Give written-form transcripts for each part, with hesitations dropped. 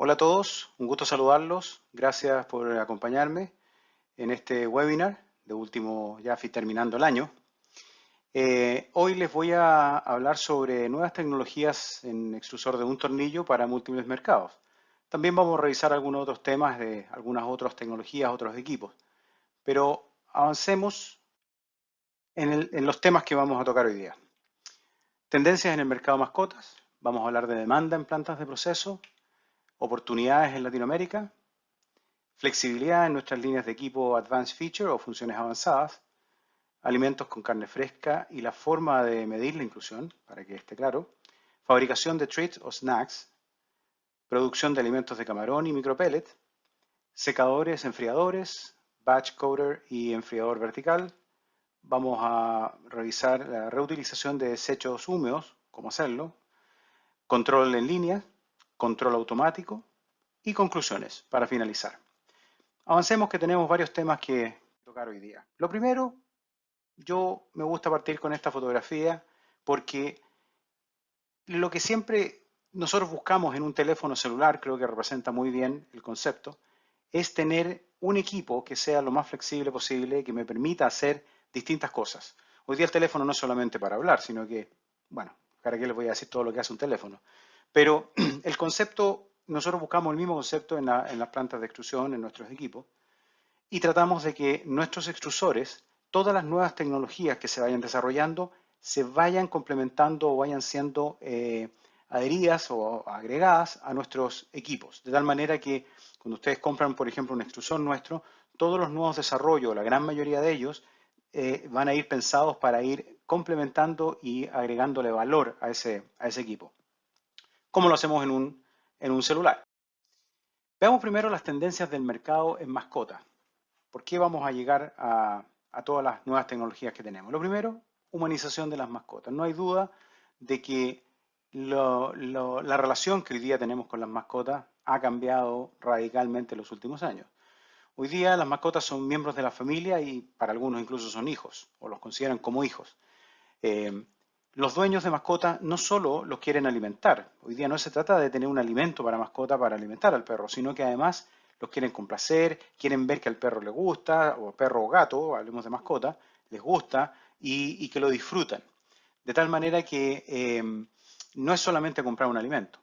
Hola a todos, un gusto saludarlos. Gracias por acompañarme en este webinar de último, ya terminando el año. Hoy les voy a hablar sobre nuevas tecnologías en extrusor de un tornillo para múltiples mercados. También vamos a revisar algunos otros temas de algunas otras tecnologías, otros equipos. Pero avancemos en los temas que vamos a tocar hoy día. Tendencias en el mercado de mascotas. Vamos a hablar de demanda en plantas de proceso, oportunidades en Latinoamérica, flexibilidad en nuestras líneas de equipo Advanced Feature o funciones avanzadas, alimentos con carne fresca y la forma de medir la inclusión, para que esté claro, fabricación de treats o snacks, producción de alimentos de camarón y micropellet, secadores, enfriadores, batch coater y enfriador vertical. Vamos a revisar la reutilización de desechos húmedos, cómo hacerlo, control en línea, control automático y conclusiones para finalizar. Avancemos que tenemos varios temas que tocar hoy día. Lo primero, yo me gusta partir con esta fotografía porque lo que siempre nosotros buscamos en un teléfono celular, creo que representa muy bien el concepto, es tener un equipo que sea lo más flexible posible, que me permita hacer distintas cosas. Hoy día el teléfono no es solamente para hablar, sino que, bueno, ¿para qué les voy a decir todo lo que hace un teléfono? Pero el concepto, nosotros buscamos el mismo concepto en las plantas de extrusión, en nuestros equipos, y tratamos de que nuestros extrusores, todas las nuevas tecnologías que se vayan desarrollando, se vayan complementando o vayan siendo adheridas o agregadas a nuestros equipos. De tal manera que cuando ustedes compran, por ejemplo, un extrusor nuestro, todos los nuevos desarrollos, la gran mayoría de ellos, van a ir pensados para ir complementando y agregándole valor a ese equipo. ¿Cómo lo hacemos en un celular? Veamos primero las tendencias del mercado en mascotas. ¿Por qué vamos a llegar a todas las nuevas tecnologías que tenemos? Lo primero, humanización de las mascotas. No hay duda de que la relación que hoy día tenemos con las mascotas ha cambiado radicalmente en los últimos años. Hoy día las mascotas son miembros de la familia y para algunos incluso son hijos o los consideran como hijos. Eh, los dueños de mascotas no solo los quieren alimentar. Hoy día no se trata de tener un alimento para mascota para alimentar al perro, sino que además los quieren complacer, quieren ver que al perro le gusta, o perro o gato, hablemos de mascota, les gusta y que lo disfrutan. De tal manera que no es solamente comprar un alimento.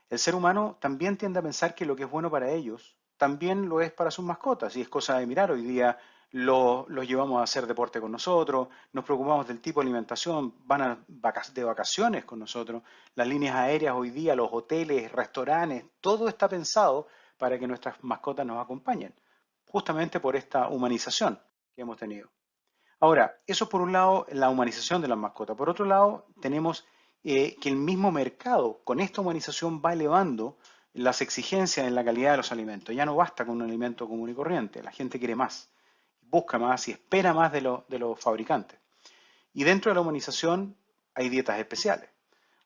El ser humano también tiende a pensar que lo que es bueno para ellos también lo es para sus mascotas. Y es cosa de mirar, hoy día los llevamos a hacer deporte con nosotros, nos preocupamos del tipo de alimentación, van de vacaciones con nosotros. Las líneas aéreas hoy día, los hoteles, restaurantes, todo está pensado para que nuestras mascotas nos acompañen, justamente por esta humanización que hemos tenido. Ahora, eso por un lado, la humanización de las mascotas. Por otro lado, tenemos que el mismo mercado con esta humanización va elevando las exigencias en la calidad de los alimentos. Ya no basta con un alimento común y corriente, la gente quiere más, busca más y espera más de los fabricantes. Y dentro de la humanización hay dietas especiales.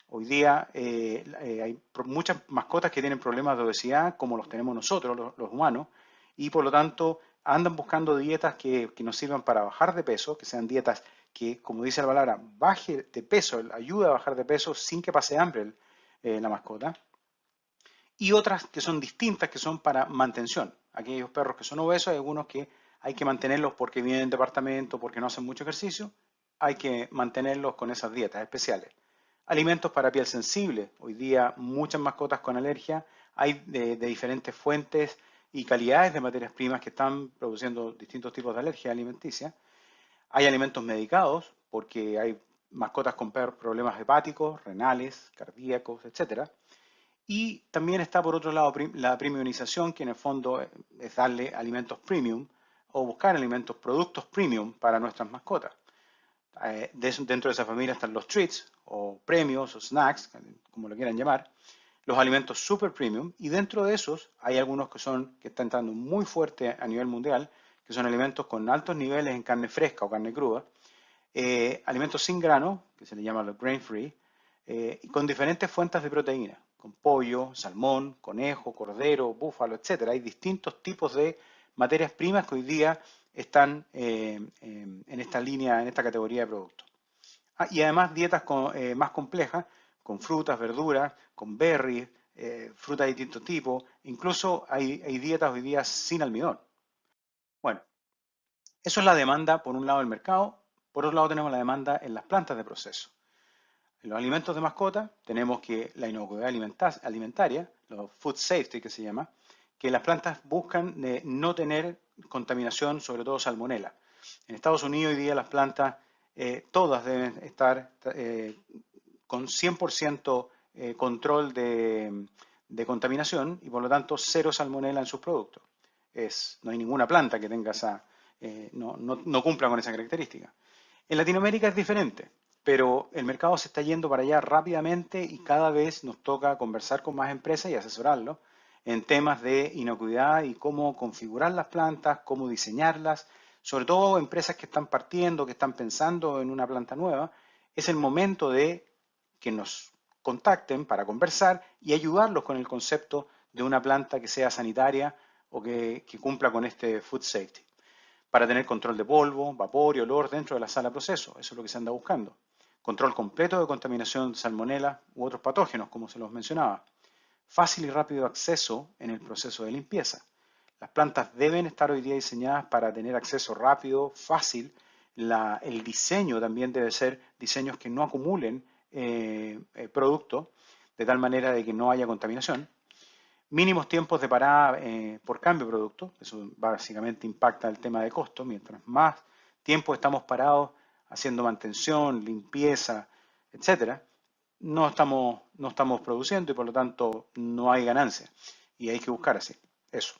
Hoy día hay muchas mascotas que tienen problemas de obesidad, como los tenemos nosotros, los humanos, y por lo tanto andan buscando dietas que nos sirvan para bajar de peso, que sean dietas que, como dice la palabra, baje de peso, ayuda a bajar de peso sin que pase hambre la mascota. Y otras que son distintas, que son para mantención. Aquellos perros que son obesos, hay algunos que hay que mantenerlos porque viven en departamento, porque no hacen mucho ejercicio, hay que mantenerlos con esas dietas especiales. Alimentos para piel sensible. Hoy día muchas mascotas con alergia. Hay de diferentes fuentes y calidades de materias primas que están produciendo distintos tipos de alergia alimenticia. Hay alimentos medicados porque hay mascotas con problemas hepáticos, renales, cardíacos, etcétera. Y también está por otro lado la premiumización, que en el fondo es darle alimentos premium o buscar alimentos, productos premium para nuestras mascotas. Dentro de esa familia están los treats o premios o snacks, como lo quieran llamar, los alimentos super premium, y dentro de esos hay algunos que están entrando muy fuerte a nivel mundial, que son alimentos con altos niveles en carne fresca o carne cruda, alimentos sin grano, que se le llama los grain free, y con diferentes fuentes de proteína, con pollo, salmón, conejo, cordero, búfalo, etcétera. Hay distintos tipos de materias primas que hoy día están en esta línea, en esta categoría de productos. Y además dietas más complejas, con frutas, verduras, con berries, fruta de distintos tipos, incluso hay dietas hoy día sin almidón. Bueno, eso es la demanda por un lado del mercado, por otro lado tenemos la demanda en las plantas de proceso. En los alimentos de mascota tenemos que la inocuidad alimentaria, los food safety que se llama, que las plantas buscan de no tener contaminación, sobre todo salmonela. En Estados Unidos hoy día las plantas todas deben estar con 100% control de contaminación y por lo tanto cero salmonela en sus productos. No hay ninguna planta que tenga no cumpla con esa característica. En Latinoamérica es diferente, pero el mercado se está yendo para allá rápidamente y cada vez nos toca conversar con más empresas y asesorarlos en temas de inocuidad y cómo configurar las plantas, cómo diseñarlas, sobre todo empresas que están partiendo, que están pensando en una planta nueva. Es el momento de que nos contacten para conversar y ayudarlos con el concepto de una planta que sea sanitaria o que cumpla con este food safety, para tener control de polvo, vapor y olor dentro de la sala de proceso. Eso es lo que se anda buscando. Control completo de contaminación de salmonela u otros patógenos, como se los mencionaba. Fácil y rápido acceso en el proceso de limpieza. Las plantas deben estar hoy día diseñadas para tener acceso rápido, fácil. El diseño también debe ser diseños que no acumulen producto, de tal manera de que no haya contaminación. Mínimos tiempos de parada por cambio de producto, eso básicamente impacta el tema de costo. Mientras más tiempo estamos parados haciendo mantención, limpieza, etcétera, no estamos produciendo y por lo tanto no hay ganancia. Y hay que buscar así, eso.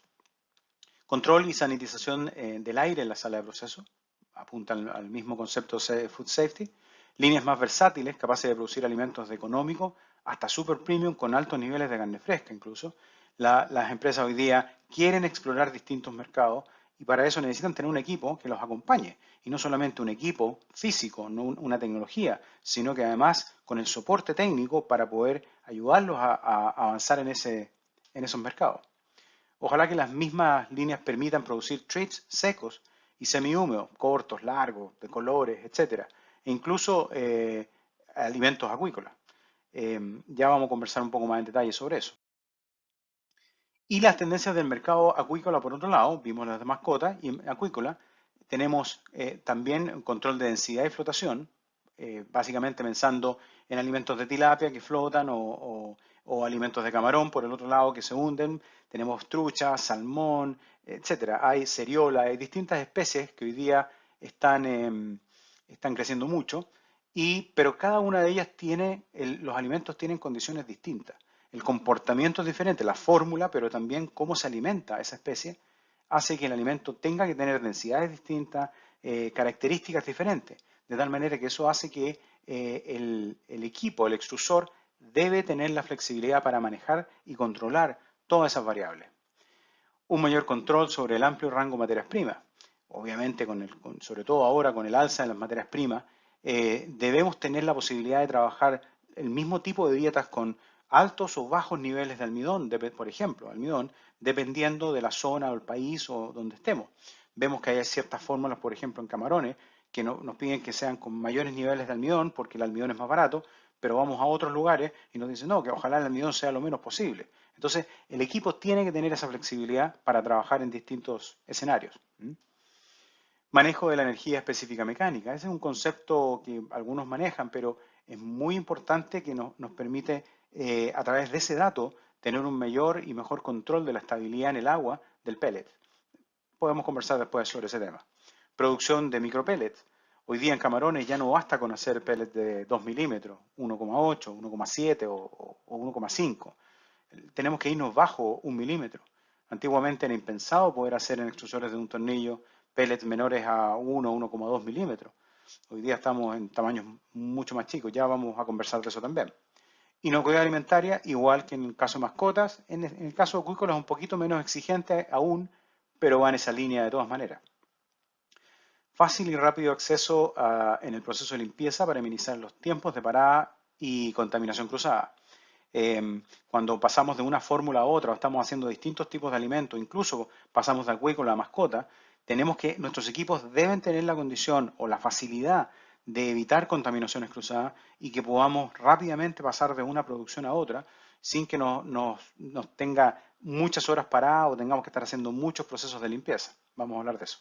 Control y sanitización del aire en la sala de proceso, apuntan al mismo concepto de food safety. Líneas más versátiles, capaces de producir alimentos de económico hasta super premium con altos niveles de carne fresca incluso. Las empresas hoy día quieren explorar distintos mercados y para eso necesitan tener un equipo que los acompañe. Y no solamente un equipo físico, no una tecnología, sino que además con el soporte técnico para poder ayudarlos a avanzar en esos mercados. Ojalá que las mismas líneas permitan producir treats secos y semihúmedos, cortos, largos, de colores, etcétera, e incluso alimentos acuícolas. Ya vamos a conversar un poco más en detalle sobre eso. Y las tendencias del mercado acuícola, por otro lado, vimos las de mascotas, y en acuícola tenemos también control de densidad y flotación, básicamente pensando en alimentos de tilapia que flotan o alimentos de camarón, por el otro lado, que se hunden. Tenemos trucha, salmón, etcétera. Hay seriola, hay distintas especies que hoy día están creciendo mucho, pero cada una de ellas los alimentos tienen condiciones distintas. El comportamiento es diferente, la fórmula, pero también cómo se alimenta esa especie, hace que el alimento tenga que tener densidades distintas, características diferentes, de tal manera que eso hace que el equipo, el extrusor, debe tener la flexibilidad para manejar y controlar todas esas variables. Un mayor control sobre el amplio rango de materias primas. Obviamente, sobre todo ahora con el alza de las materias primas, debemos tener la posibilidad de trabajar el mismo tipo de dietas con altos o bajos niveles de almidón, por ejemplo, almidón, dependiendo de la zona o el país o donde estemos. Vemos que hay ciertas fórmulas, por ejemplo, en camarones, que nos piden que sean con mayores niveles de almidón porque el almidón es más barato, pero vamos a otros lugares y nos dicen, no, que ojalá el almidón sea lo menos posible. Entonces, el equipo tiene que tener esa flexibilidad para trabajar en distintos escenarios. Manejo de la energía específica mecánica. Ese es un concepto que algunos manejan, pero es muy importante que nos permite, a través de ese dato, tener un mayor y mejor control de la estabilidad en el agua del pellet. Podemos conversar después sobre ese tema. Producción de micropellets. Hoy día en camarones ya no basta con hacer pellets de 2 milímetros, 1,8, 1,7 o 1,5. Tenemos que irnos bajo 1 milímetro. Antiguamente era impensado poder hacer en extrusores de un tornillo pellets menores a 1 o 1,2 milímetros. Hoy día estamos en tamaños mucho más chicos, ya vamos a conversar de eso también. Inocuidad alimentaria, igual que en el caso de mascotas, en el caso de acuícolas es un poquito menos exigente aún, pero va en esa línea de todas maneras. Fácil y rápido acceso en el proceso de limpieza para minimizar los tiempos de parada y contaminación cruzada. Cuando pasamos de una fórmula a otra o estamos haciendo distintos tipos de alimentos, incluso pasamos de acuícola a mascota, nuestros equipos deben tener la condición o la facilidad de evitar contaminaciones cruzadas y que podamos rápidamente pasar de una producción a otra sin que nos tenga muchas horas paradas o tengamos que estar haciendo muchos procesos de limpieza. Vamos a hablar de eso.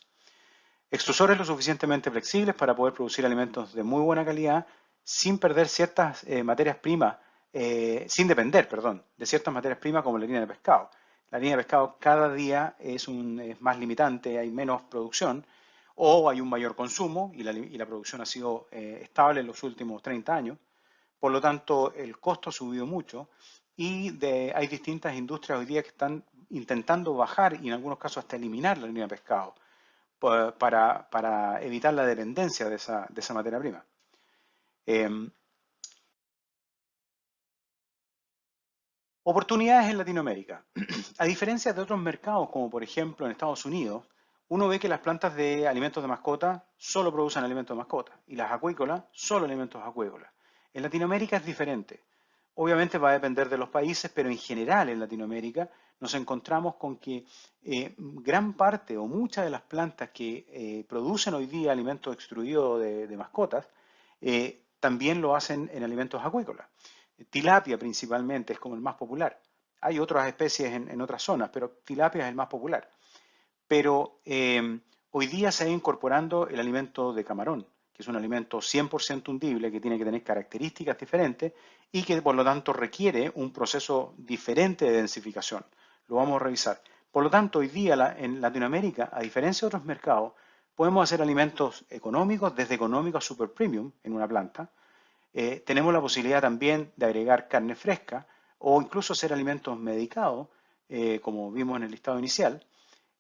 Extrusores lo suficientemente flexibles para poder producir alimentos de muy buena calidad sin perder ciertas materias primas, sin depender, perdón, de ciertas materias primas como la harina de pescado. La harina de pescado cada día es más limitante, hay menos producción o hay un mayor consumo y la producción ha sido estable en los últimos 30 años. Por lo tanto, el costo ha subido mucho y hay distintas industrias hoy día que están intentando bajar y en algunos casos hasta eliminar la harina de pescado para evitar la dependencia de esa materia prima. Oportunidades en Latinoamérica. A diferencia de otros mercados, como por ejemplo en Estados Unidos, uno ve que las plantas de alimentos de mascota solo producen alimentos de mascota y las acuícolas solo alimentos acuícolas. En Latinoamérica es diferente. Obviamente va a depender de los países, pero en general en Latinoamérica nos encontramos con que gran parte o muchas de las plantas que producen hoy día alimentos extruidos de mascotas también lo hacen en alimentos acuícolas. Tilapia principalmente es como el más popular. Hay otras especies en otras zonas, pero tilapia es el más popular. Pero hoy día se ha ido incorporando el alimento de camarón, que es un alimento 100% hundible, que tiene que tener características diferentes y que por lo tanto requiere un proceso diferente de densificación. Lo vamos a revisar. Por lo tanto, hoy día en Latinoamérica, a diferencia de otros mercados, podemos hacer alimentos económicos, desde económicos a super premium en una planta. Tenemos la posibilidad también de agregar carne fresca o incluso hacer alimentos medicados, como vimos en el listado inicial,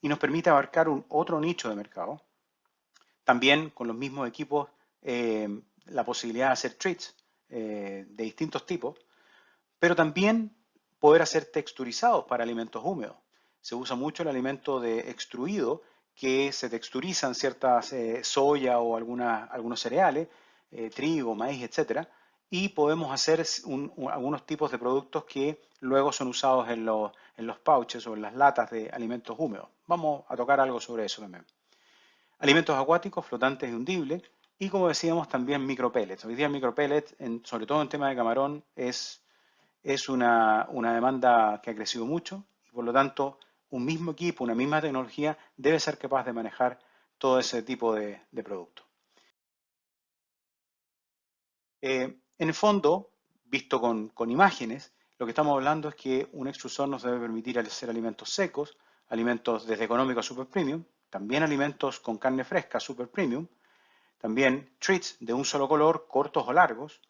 y nos permite abarcar otro nicho de mercado. También con los mismos equipos, la posibilidad de hacer treats de distintos tipos, pero también poder hacer texturizados para alimentos húmedos. Se usa mucho el alimento de extruido, que se texturizan ciertas soya o algunos cereales, trigo, maíz, etcétera, y podemos hacer algunos tipos de productos que luego son usados en los pouches o en las latas de alimentos húmedos. Vamos a tocar algo sobre eso también. Alimentos acuáticos, flotantes y hundibles, y como decíamos también micropellets. Hoy día el micropellet, sobre todo en tema de camarón, es una demanda que ha crecido mucho y por lo tanto un mismo equipo, una misma tecnología debe ser capaz de manejar todo ese tipo de productos. En el fondo, visto con imágenes, lo que estamos hablando es que un extrusor nos debe permitir hacer alimentos secos, alimentos desde económico a super premium, también alimentos con carne fresca super premium, también treats de un solo color, cortos o largos,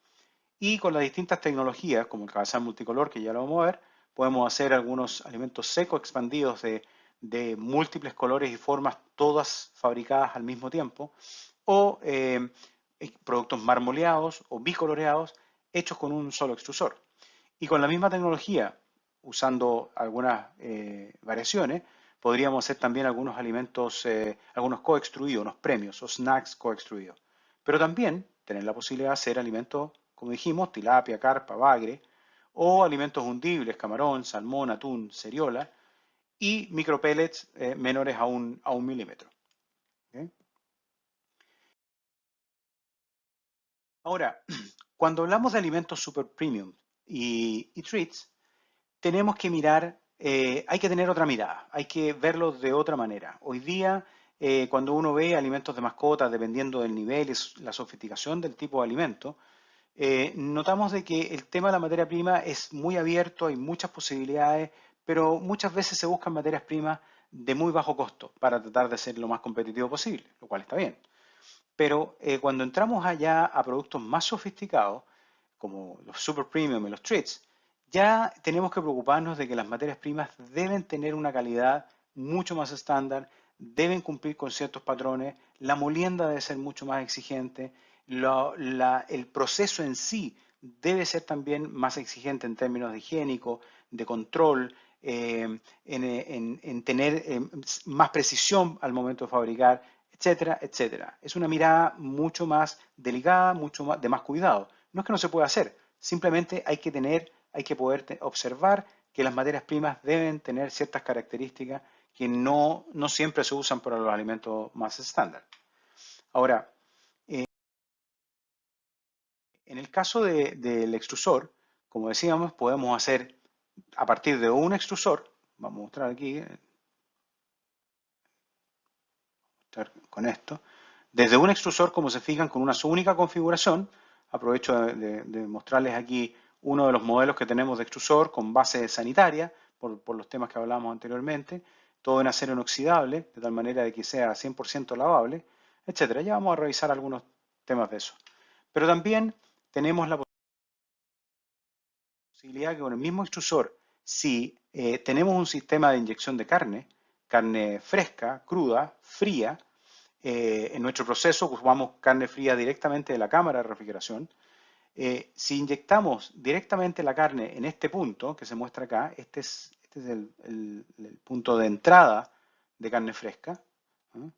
y con las distintas tecnologías, como el cabezal multicolor, que ya lo vamos a ver, podemos hacer algunos alimentos secos expandidos de múltiples colores y formas, todas fabricadas al mismo tiempo, o productos marmoleados o bicoloreados hechos con un solo extrusor. Y con la misma tecnología, usando algunas variaciones, podríamos hacer también algunos alimentos, algunos coextruidos, unos premios o snacks coextruidos. Pero también tener la posibilidad de hacer alimentos, como dijimos, tilapia, carpa, bagre, o alimentos hundibles, camarón, salmón, atún, ceriola, y micropellets menores a un milímetro. ¿Okay? Ahora, cuando hablamos de alimentos super premium y treats, tenemos que mirar, hay que tener otra mirada, hay que verlo de otra manera. Hoy día, cuando uno ve alimentos de mascotas, dependiendo del nivel y la sofisticación del tipo de alimento, notamos de que el tema de la materia prima es muy abierto, hay muchas posibilidades, pero muchas veces se buscan materias primas de muy bajo costo para tratar de ser lo más competitivo posible, lo cual está bien. Pero cuando entramos allá a productos más sofisticados, como los super premium y los treats, ya tenemos que preocuparnos de que las materias primas deben tener una calidad mucho más estándar, deben cumplir con ciertos patrones, la molienda debe ser mucho más exigente, el proceso en sí debe ser también más exigente en términos de higiénico, de control, en tener más precisión al momento de fabricar, etcétera, etcétera. Es una mirada mucho más delicada, mucho más, de más cuidado. No es que no se pueda hacer, simplemente hay que poder observar que las materias primas deben tener ciertas características que no siempre se usan para los alimentos más estándar. Ahora, en el caso del extrusor, como decíamos, podemos hacer a partir de un extrusor, vamos a mostrar aquí, con esto, desde un extrusor, como se fijan, con una única configuración. Aprovecho de mostrarles aquí uno de los modelos que tenemos de extrusor con base sanitaria, por los temas que hablábamos anteriormente, todo en acero inoxidable, de tal manera de que sea 100% lavable, etcétera. Ya vamos a revisar algunos temas de eso. Pero también tenemos la posibilidad que con el mismo extrusor, si tenemos un sistema de inyección de carne fresca, cruda, fría, en nuestro proceso usamos carne fría directamente de la cámara de refrigeración. Si inyectamos directamente la carne en este punto que se muestra acá, este es el punto de entrada de carne fresca, ¿no?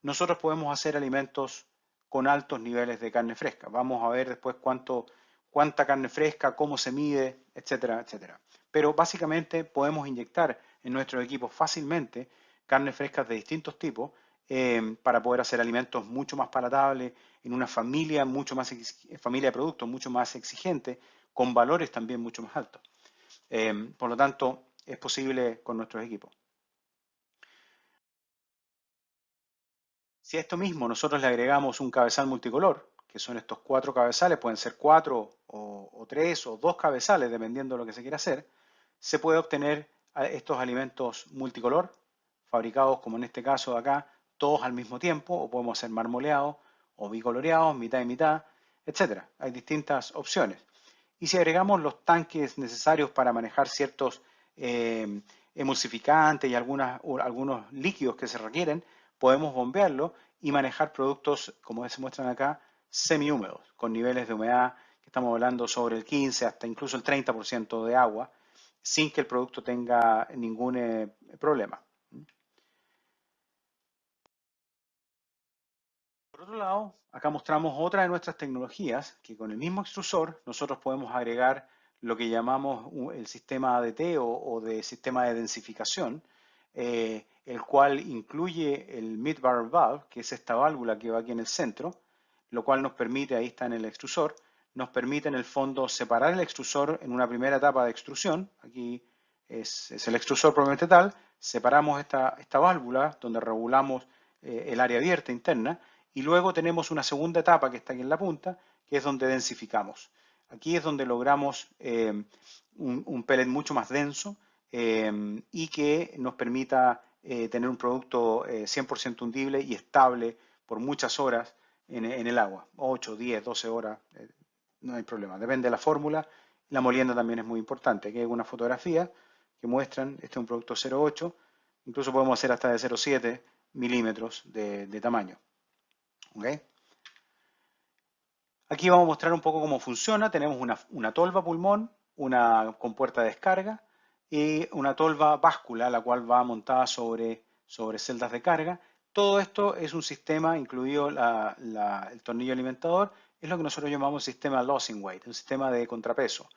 Nosotros podemos hacer alimentos con altos niveles de carne fresca. Vamos a ver después cuánta carne fresca, cómo se mide, etcétera, etcétera. Pero básicamente podemos inyectar en nuestros equipos fácilmente carnes frescas de distintos tipos para poder hacer alimentos mucho más palatables en una familia familia de productos mucho más exigente, con valores también mucho más altos. Por lo tanto, es posible con nuestros equipos. Si a esto mismo nosotros le agregamos un cabezal multicolor, que son estos 4 cabezales, pueden ser 4 o 3 o 2 cabezales, dependiendo de lo que se quiera hacer, se puede obtener estos alimentos multicolor, fabricados como en este caso de acá, todos al mismo tiempo, o podemos hacer marmoleados o bicoloreados, mitad y mitad, etc. Hay distintas opciones. Y si agregamos los tanques necesarios para manejar ciertos emulsificantes y algunos líquidos que se requieren, podemos bombearlo y manejar productos, como se muestran acá, semihúmedos, con niveles de humedad que estamos hablando sobre el 15 hasta incluso el 30% de agua, sin que el producto tenga ningún problema. Por otro lado, acá mostramos otra de nuestras tecnologías, que con el mismo extrusor nosotros podemos agregar lo que llamamos el sistema ADT o de sistema de densificación, el cual incluye el mid-barrel valve, que es esta válvula que va aquí en el centro, lo cual nos permite, ahí está en el extrusor, nos permite en el fondo separar el extrusor en una primera etapa de extrusión, aquí es el extrusor propiamente tal, separamos esta válvula donde regulamos el área abierta interna, y luego tenemos una segunda etapa que está aquí en la punta, que es donde densificamos. Aquí es donde logramos un pellet mucho más denso y que nos permita tener un producto 100% hundible y estable por muchas horas en el agua, 8, 10, 12 horas, no hay problema, depende de la fórmula. La molienda también es muy importante. Aquí hay una fotografía que muestran, este es un producto 0,8, incluso podemos hacer hasta de 0,7 milímetros de tamaño. ¿Okay? Aquí vamos a mostrar un poco cómo funciona. Tenemos una tolva pulmón, una compuerta de descarga y una tolva báscula, la cual va montada sobre celdas de carga. Todo esto es un sistema, incluido el tornillo alimentador, es lo que nosotros llamamos sistema losing weight, un sistema de contrapeso.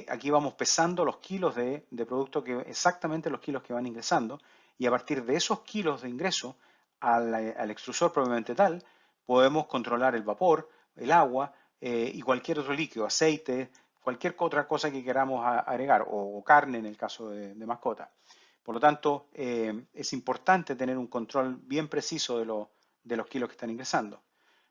Aquí vamos pesando los kilos de producto, exactamente los kilos que van ingresando, y a partir de esos kilos de ingreso al extrusor propiamente tal, podemos controlar el vapor, el agua y cualquier otro líquido, aceite, cualquier otra cosa que queramos agregar, o carne en el caso de mascota. Por lo tanto, es importante tener un control bien preciso de los kilos que están ingresando.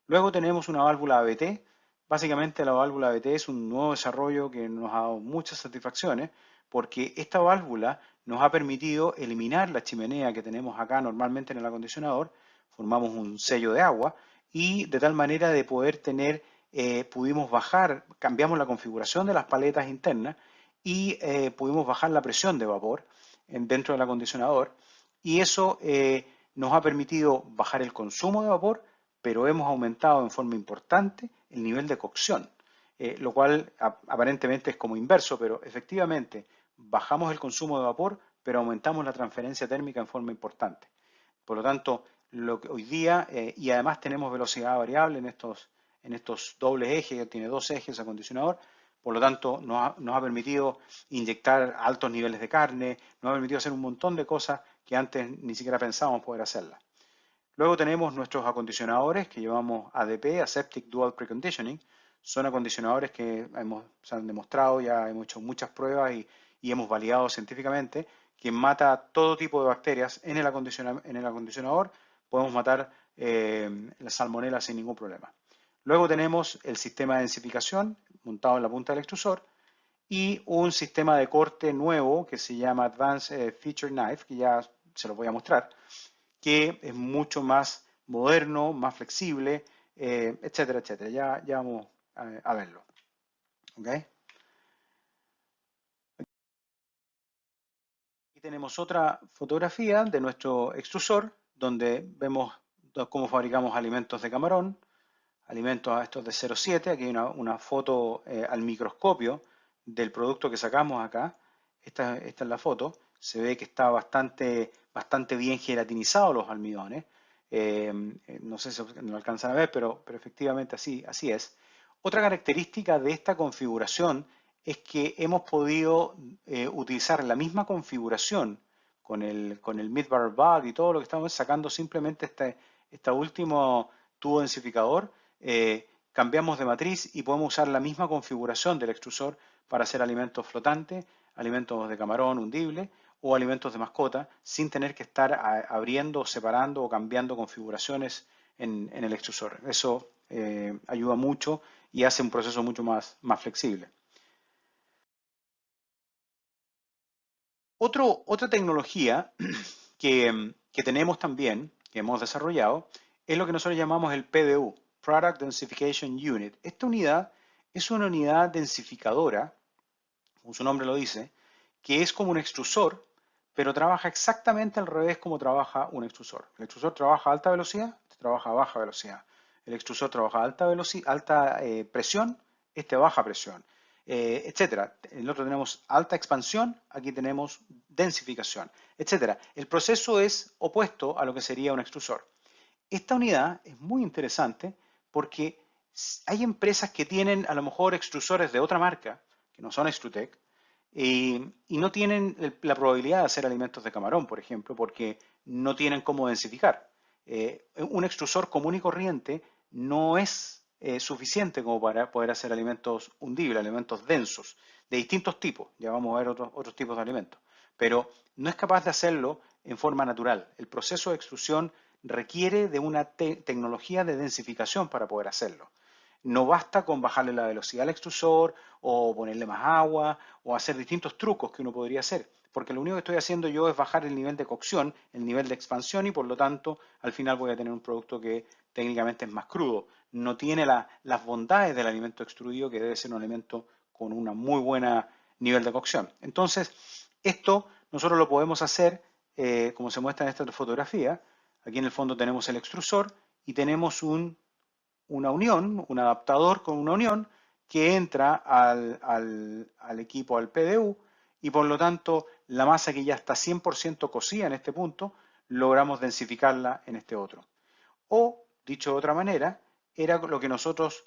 Luego tenemos una válvula ABT. Básicamente la válvula ABT es un nuevo desarrollo que nos ha dado muchas satisfacciones porque esta válvula nos ha permitido eliminar la chimenea que tenemos acá normalmente en el acondicionador, formamos un sello de agua y de tal manera de poder tener, pudimos bajar, cambiamos la configuración de las paletas internas y pudimos bajar la presión de vapor dentro del acondicionador y eso nos ha permitido bajar el consumo de vapor, pero hemos aumentado en forma importante el nivel de cocción, lo cual aparentemente es como inverso, pero efectivamente bajamos el consumo de vapor, pero aumentamos la transferencia térmica en forma importante. Por lo tanto, lo que hoy día, y además tenemos velocidad variable en estos dobles ejes, tiene 2 ejes acondicionador, por lo tanto nos ha permitido inyectar altos niveles de carne, nos ha permitido hacer un montón de cosas que antes ni siquiera pensábamos poder hacerlas. Luego tenemos nuestros acondicionadores que llamamos ADP, Aseptic Dual Preconditioning. son acondicionadores que se han demostrado, ya hemos hecho muchas pruebas y hemos validado científicamente que mata todo tipo de bacterias en el acondicionador. Podemos matar la salmonela sin ningún problema. Luego tenemos el sistema de densificación montado en la punta del extrusor y un sistema de corte nuevo que se llama Advanced Feature Knife, que ya se los voy a mostrar, que es mucho más moderno, más flexible, etcétera, etcétera. Ya vamos a verlo. ¿Okay? Aquí tenemos otra fotografía de nuestro extrusor, donde vemos cómo fabricamos alimentos de camarón, alimentos a estos de 0,7. Aquí hay una foto al microscopio del producto que sacamos acá. Esta es la foto. Se ve que está bastante bien gelatinizado los almidones. No sé si lo alcanzan a ver, pero efectivamente así es. Otra característica de esta configuración es que hemos podido utilizar la misma configuración con el mid-barrel valve y todo lo que estamos sacando, simplemente este último tubo densificador. Cambiamos de matriz y podemos usar la misma configuración del extrusor para hacer alimentos flotantes, alimentos de camarón hundible o alimentos de mascota, sin tener que estar abriendo, separando o cambiando configuraciones en el extrusor. Eso ayuda mucho y hace un proceso mucho más flexible. Otra tecnología que tenemos también, que hemos desarrollado, es lo que nosotros llamamos el PDU, Product Densification Unit. Esta unidad es una unidad densificadora, como su nombre lo dice, que es como un extrusor, pero trabaja exactamente al revés como trabaja un extrusor. El extrusor trabaja a alta velocidad, este trabaja a baja velocidad. El extrusor trabaja a alta presión, este a baja presión, etcétera. En el otro tenemos alta expansión, aquí tenemos densificación, etcétera. El proceso es opuesto a lo que sería un extrusor. Esta unidad es muy interesante porque hay empresas que tienen a lo mejor extrusores de otra marca, que no son Extrutech, y no tienen la probabilidad de hacer alimentos de camarón, por ejemplo, porque no tienen cómo densificar. Un extrusor común y corriente no es suficiente como para poder hacer alimentos hundibles, alimentos densos, de distintos tipos. Ya vamos a ver otros tipos de alimentos. Pero no es capaz de hacerlo en forma natural. El proceso de extrusión requiere de una tecnología de densificación para poder hacerlo. No basta con bajarle la velocidad al extrusor o ponerle más agua o hacer distintos trucos que uno podría hacer, porque lo único que estoy haciendo yo es bajar el nivel de cocción, el nivel de expansión y por lo tanto al final voy a tener un producto que técnicamente es más crudo. No tiene las bondades del alimento extruido, que debe ser un alimento con un muy buen nivel de cocción. Entonces, esto nosotros lo podemos hacer como se muestra en esta fotografía. Aquí en el fondo tenemos el extrusor y tenemos una unión, un adaptador con una unión que entra al equipo, al PDU, y por lo tanto la masa que ya está 100% cocida en este punto, logramos densificarla en este otro. O, dicho de otra manera, era lo que nosotros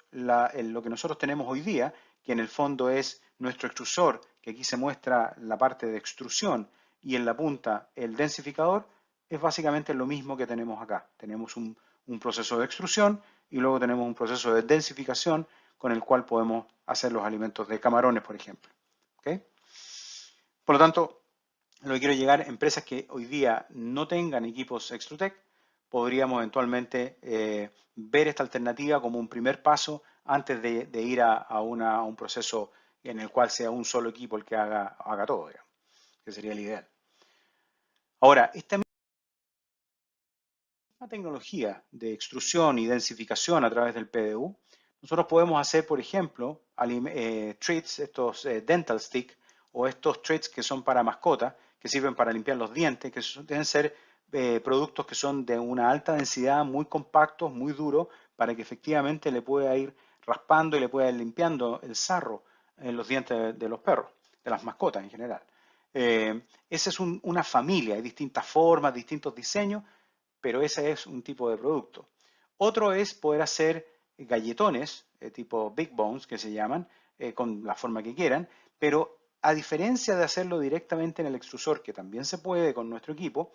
tenemos hoy día, que en el fondo es nuestro extrusor, que aquí se muestra la parte de extrusión y en la punta el densificador, es básicamente lo mismo que tenemos acá. Tenemos un proceso de extrusión y luego tenemos un proceso de densificación con el cual podemos hacer los alimentos de camarones, por ejemplo. ¿Okay? Por lo tanto, lo que quiero llegar, empresas que hoy día no tengan equipos Extrutech, podríamos eventualmente ver esta alternativa como un primer paso antes de ir a un proceso en el cual sea un solo equipo el que haga todo, digamos, que sería el ideal. Ahora, esta misma tecnología de extrusión y densificación a través del PDU, nosotros podemos hacer, por ejemplo, treats, estos dental stick o estos treats que son para mascotas, que sirven para limpiar los dientes, que deben ser productos que son de una alta densidad, muy compactos, muy duros, para que efectivamente le pueda ir raspando y le pueda ir limpiando el sarro en los dientes de los perros, de las mascotas en general. Esa es una familia, hay distintas formas, distintos diseños, pero ese es un tipo de producto. Otro es poder hacer galletones, tipo Big Bones, que se llaman, con la forma que quieran, pero a diferencia de hacerlo directamente en el extrusor, que también se puede con nuestro equipo,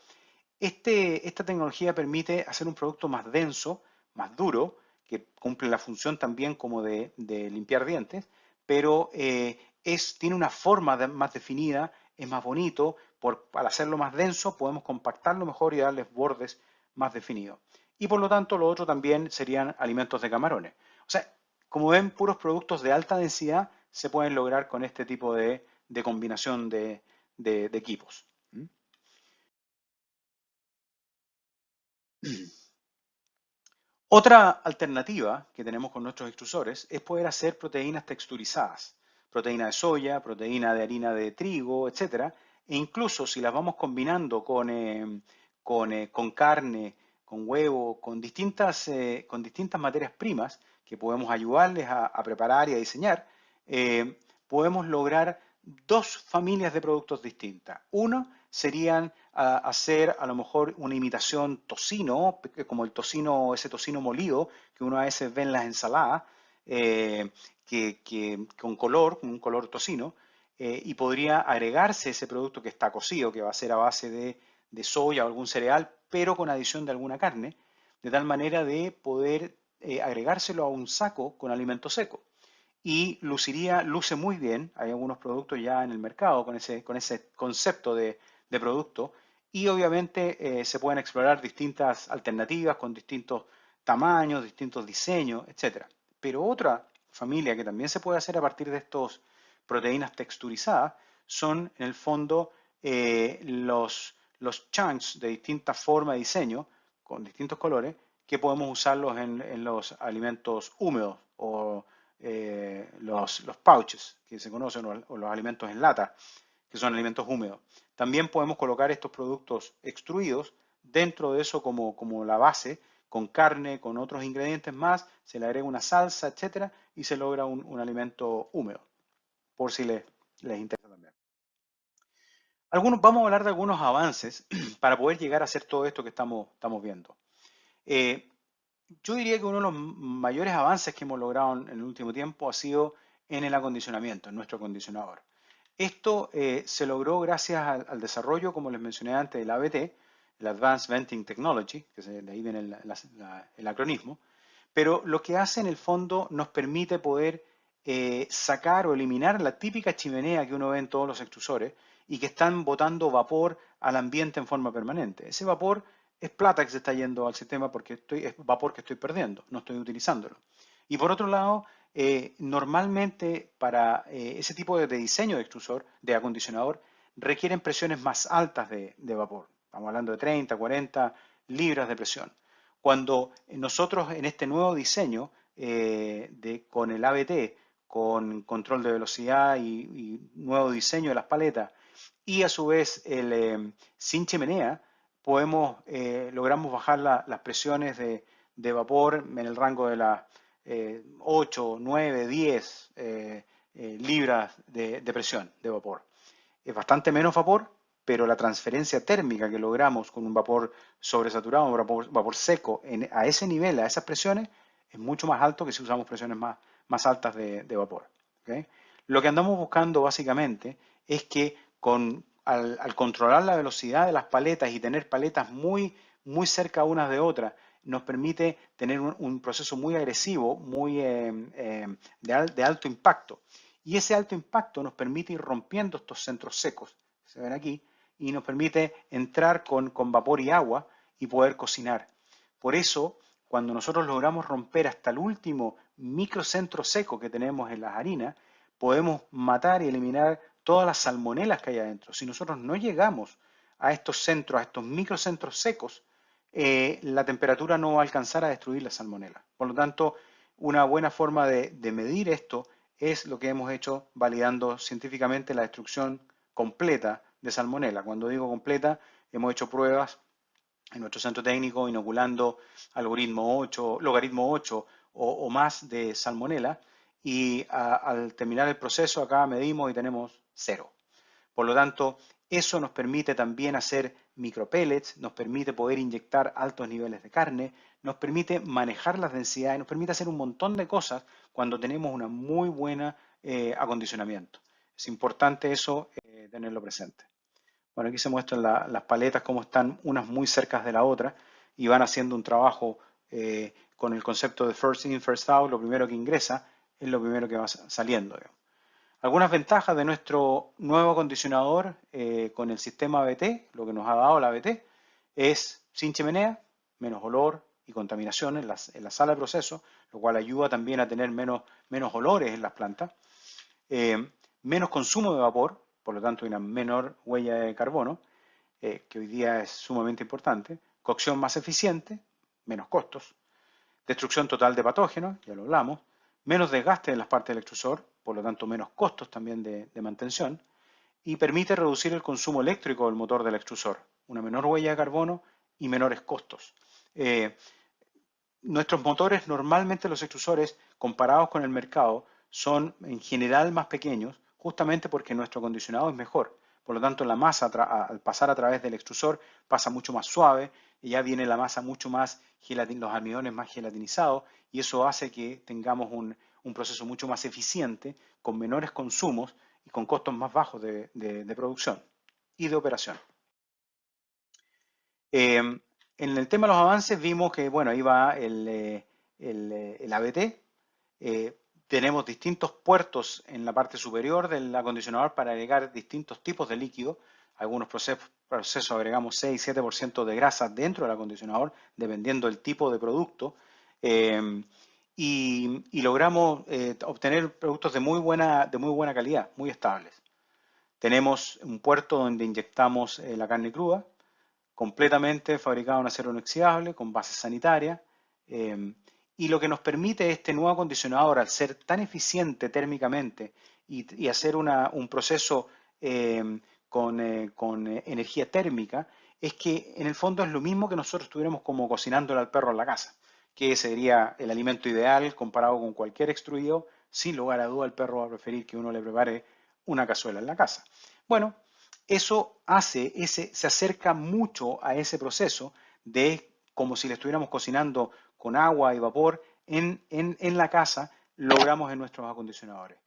esta tecnología permite hacer un producto más denso, más duro, que cumple la función también como de limpiar dientes, pero tiene una forma más definida, es más bonito, al hacerlo más denso podemos compactarlo mejor y darles bordes más definidos. Y por lo tanto, lo otro también serían alimentos de camarones. O sea, como ven, puros productos de alta densidad se pueden lograr con este tipo de combinación de equipos. Otra alternativa que tenemos con nuestros extrusores es poder hacer proteínas texturizadas, proteína de soya, proteína de harina de trigo, etcétera, e incluso si las vamos combinando con carne, con huevo, con distintas materias primas que podemos ayudarles a preparar y a diseñar, podemos lograr dos familias de productos distintas. Uno serían hacer a lo mejor una imitación tocino, como el tocino, ese tocino molido que uno a veces ve en las ensaladas, con un color tocino, y podría agregarse ese producto que está cocido, que va a ser a base de soya o algún cereal, pero con adición de alguna carne, de tal manera de poder agregárselo a un saco con alimento seco. Y luce muy bien, hay algunos productos ya en el mercado con ese concepto de producto, y obviamente se pueden explorar distintas alternativas con distintos tamaños, distintos diseños, etc. Pero otra familia que también se puede hacer a partir de estas proteínas texturizadas son en el fondo los chunks de distintas formas y diseño, con distintos colores, que podemos usarlos en los alimentos húmedos o los pouches que se conocen o los alimentos en lata, que son alimentos húmedos. También podemos colocar estos productos extruidos dentro de eso como la base, con carne, con otros ingredientes más, se le agrega una salsa, etcétera, y se logra un alimento húmedo, por si les interesa también. Vamos a hablar de algunos avances para poder llegar a hacer todo esto que estamos viendo. Yo diría que uno de los mayores avances que hemos logrado en el último tiempo ha sido en el acondicionamiento, en nuestro acondicionador. Esto se logró gracias al desarrollo, como les mencioné antes, del AVT, el Advanced Venting Technology, que de ahí viene el acronismo, pero lo que hace en el fondo nos permite poder sacar o eliminar la típica chimenea que uno ve en todos los extrusores y que están botando vapor al ambiente en forma permanente. Ese vapor es plata que se está yendo al sistema porque es vapor que estoy perdiendo, no estoy utilizándolo. Y por otro lado, normalmente para ese tipo de diseño de extrusor, de acondicionador, requieren presiones más altas de vapor. Estamos hablando de 30, 40 libras de presión. Cuando nosotros en este nuevo diseño con el ABT, con control de velocidad y nuevo diseño de las paletas, y a su vez sin chimenea, logramos bajar las presiones de vapor en el rango de las 8, 9, 10 libras de presión de vapor. Es bastante menos vapor, pero la transferencia térmica que logramos con un vapor sobresaturado, un vapor seco, a ese nivel, a esas presiones, es mucho más alto que si usamos presiones más altas de vapor. ¿Okay? Lo que andamos buscando básicamente es que al controlar la velocidad de las paletas y tener paletas muy cerca unas de otras, nos permite tener un proceso muy agresivo, de alto impacto. Y ese alto impacto nos permite ir rompiendo estos centros secos, que se ven aquí, y nos permite entrar con vapor y agua y poder cocinar. Por eso, cuando nosotros logramos romper hasta el último microcentro seco que tenemos en las harinas, podemos matar y eliminar todas las salmonelas que hay adentro. Si nosotros no llegamos a estos centros, a estos microcentros secos, la temperatura no va a alcanzar a destruir la salmonela. Por lo tanto, una buena forma de medir esto es lo que hemos hecho validando científicamente la destrucción completa de salmonela. Cuando digo completa, hemos hecho pruebas en nuestro centro técnico inoculando logaritmo 8 o más de salmonela y al terminar el proceso acá medimos y tenemos 0. Por lo tanto, eso nos permite también hacer micropellets, nos permite poder inyectar altos niveles de carne, nos permite manejar las densidades, nos permite hacer un montón de cosas cuando tenemos una muy buena acondicionamiento. Es importante eso tenerlo presente. Bueno, aquí se muestran las paletas cómo están unas muy cerca de la otra y van haciendo un trabajo con el concepto de first in, first out, lo primero que ingresa es lo primero que va saliendo. Algunas ventajas de nuestro nuevo acondicionador con el sistema ABT, lo que nos ha dado la ABT, es sin chimenea, menos olor y contaminación en la sala de proceso, lo cual ayuda también a tener menos olores en las plantas, menos consumo de vapor, por lo tanto una menor huella de carbono, que hoy día es sumamente importante, cocción más eficiente, menos costos, destrucción total de patógenos, ya lo hablamos, menos desgaste en las partes del extrusor, por lo tanto menos costos también de mantención, y permite reducir el consumo eléctrico del motor del extrusor, una menor huella de carbono y menores costos. Nuestros motores, normalmente los extrusores, comparados con el mercado, son en general más pequeños, justamente porque nuestro acondicionado es mejor. Por lo tanto, la masa al pasar a través del extrusor pasa mucho más suave y ya viene la masa mucho más, los almidones más gelatinizados, y eso hace que tengamos un proceso mucho más eficiente, con menores consumos y con costos más bajos de producción y de operación. En el tema de los avances vimos que, bueno, ahí va el ABT. Tenemos distintos puertos en la parte superior del acondicionador para agregar distintos tipos de líquido. Algunos procesos agregamos 6 y 7% de grasa dentro del acondicionador, dependiendo del tipo de producto. Y logramos obtener productos de muy buena calidad, muy estables. Tenemos un puerto donde inyectamos la carne cruda, completamente fabricado en acero inoxidable, con base sanitaria, y lo que nos permite este nuevo acondicionador, al ser tan eficiente térmicamente y hacer un proceso con energía térmica, es que en el fondo es lo mismo que nosotros estuviéramos como cocinándole al perro en la casa, que sería el alimento ideal comparado con cualquier extruido. Sin lugar a duda el perro va a preferir que uno le prepare una cazuela en la casa. Bueno, eso se acerca mucho a ese proceso de como si le estuviéramos cocinando con agua y vapor en la casa, logramos en nuestros acondicionadores.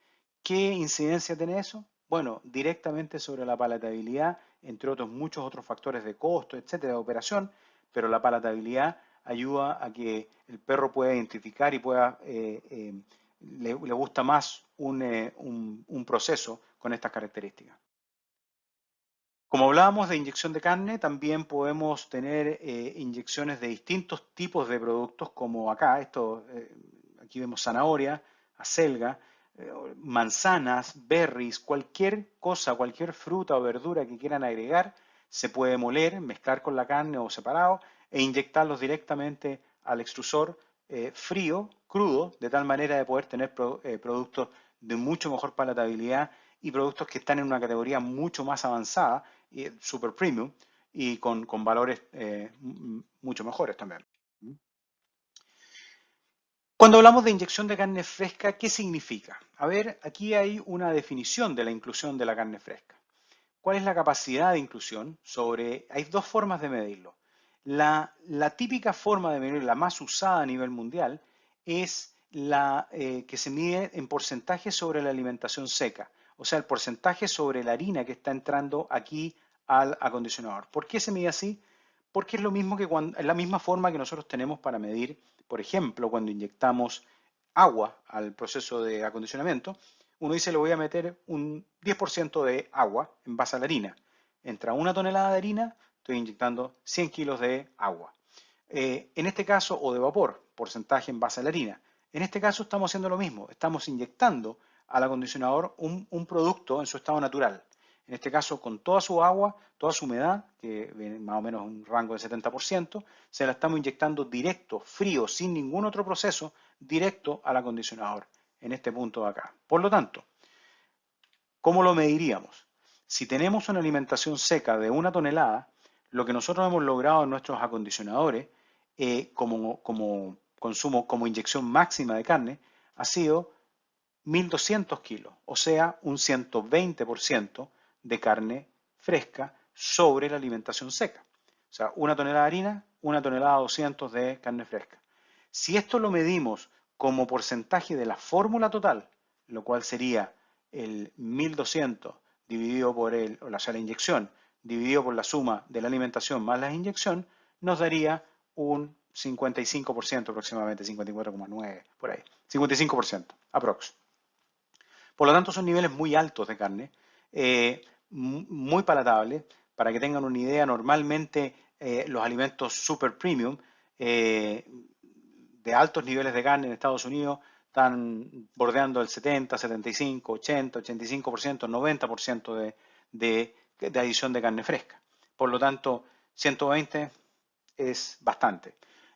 ¿Qué incidencia tiene eso? Bueno, directamente sobre la palatabilidad, entre otros muchos otros factores de costo, etcétera, de operación, pero la palatabilidad ayuda a que el perro pueda identificar y pueda, le gusta más un proceso con estas características. Como hablábamos de inyección de carne, también podemos tener inyecciones de distintos tipos de productos, como acá, aquí vemos zanahoria, acelga, manzanas, berries, cualquier cosa, cualquier fruta o verdura que quieran agregar, se puede moler, mezclar con la carne o separado e inyectarlos directamente al extrusor frío, crudo, de tal manera de poder tener productos de mucho mejor palatabilidad y productos que están en una categoría mucho más avanzada, super premium, y con valores mucho mejores también. Cuando hablamos de inyección de carne fresca, ¿qué significa? A ver, aquí hay una definición de la inclusión de la carne fresca. ¿Cuál es la capacidad de inclusión? Hay dos formas de medirlo. La típica forma de medir, la más usada a nivel mundial, es la que se mide en porcentaje sobre la alimentación seca, o sea, el porcentaje sobre la harina que está entrando aquí al acondicionador. ¿Por qué se mide así? Porque es lo mismo que es la misma forma que nosotros tenemos para medir, por ejemplo, cuando inyectamos agua al proceso de acondicionamiento. Uno dice, le voy a meter un 10% de agua en base a la harina. Entra una tonelada de harina, estoy inyectando 100 kilos de agua. En este caso, o de vapor, porcentaje en base a la harina. En este caso estamos haciendo lo mismo, estamos inyectando al acondicionador un producto en su estado natural. En este caso, con toda su agua, toda su humedad, que viene más o menos un rango de 70%, se la estamos inyectando directo, frío, sin ningún otro proceso, directo al acondicionador, en este punto de acá. Por lo tanto, ¿cómo lo mediríamos? Si tenemos una alimentación seca de 1 tonelada, lo que nosotros hemos logrado en nuestros acondicionadores como consumo, como inyección máxima de carne, ha sido 1.200 kilos, o sea, un 120% de carne fresca sobre la alimentación seca. O sea, 1 tonelada de harina, 1 tonelada 200 de carne fresca. Si esto lo medimos como porcentaje de la fórmula total, lo cual sería el 1.200 dividido por la inyección, dividido por la suma de la alimentación más la inyección, nos daría un 55% aproximadamente, 54,9% por ahí, 55% aprox. Por lo tanto, son niveles muy altos de carne, muy palatables. Para que tengan una idea, normalmente los alimentos super premium de altos niveles de carne en Estados Unidos están bordeando el 70, 75, 80, 85%, 90% de adición de carne fresca. Por lo tanto, 120 es bastante.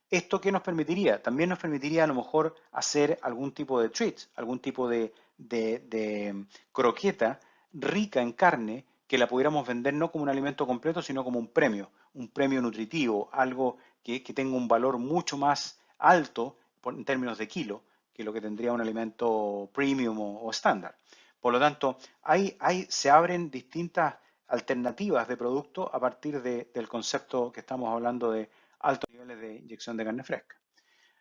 ¿Esto qué nos permitiría? También nos permitiría a lo mejor hacer algún tipo de treats, algún tipo de croqueta rica en carne que la pudiéramos vender no como un alimento completo, sino como un premio nutritivo, algo que tenga un valor mucho más alto en términos de kilo que lo que tendría un alimento premium o estándar. Por lo tanto, se abren distintas alternativas de producto a partir del concepto que estamos hablando de altos niveles de inyección de carne fresca.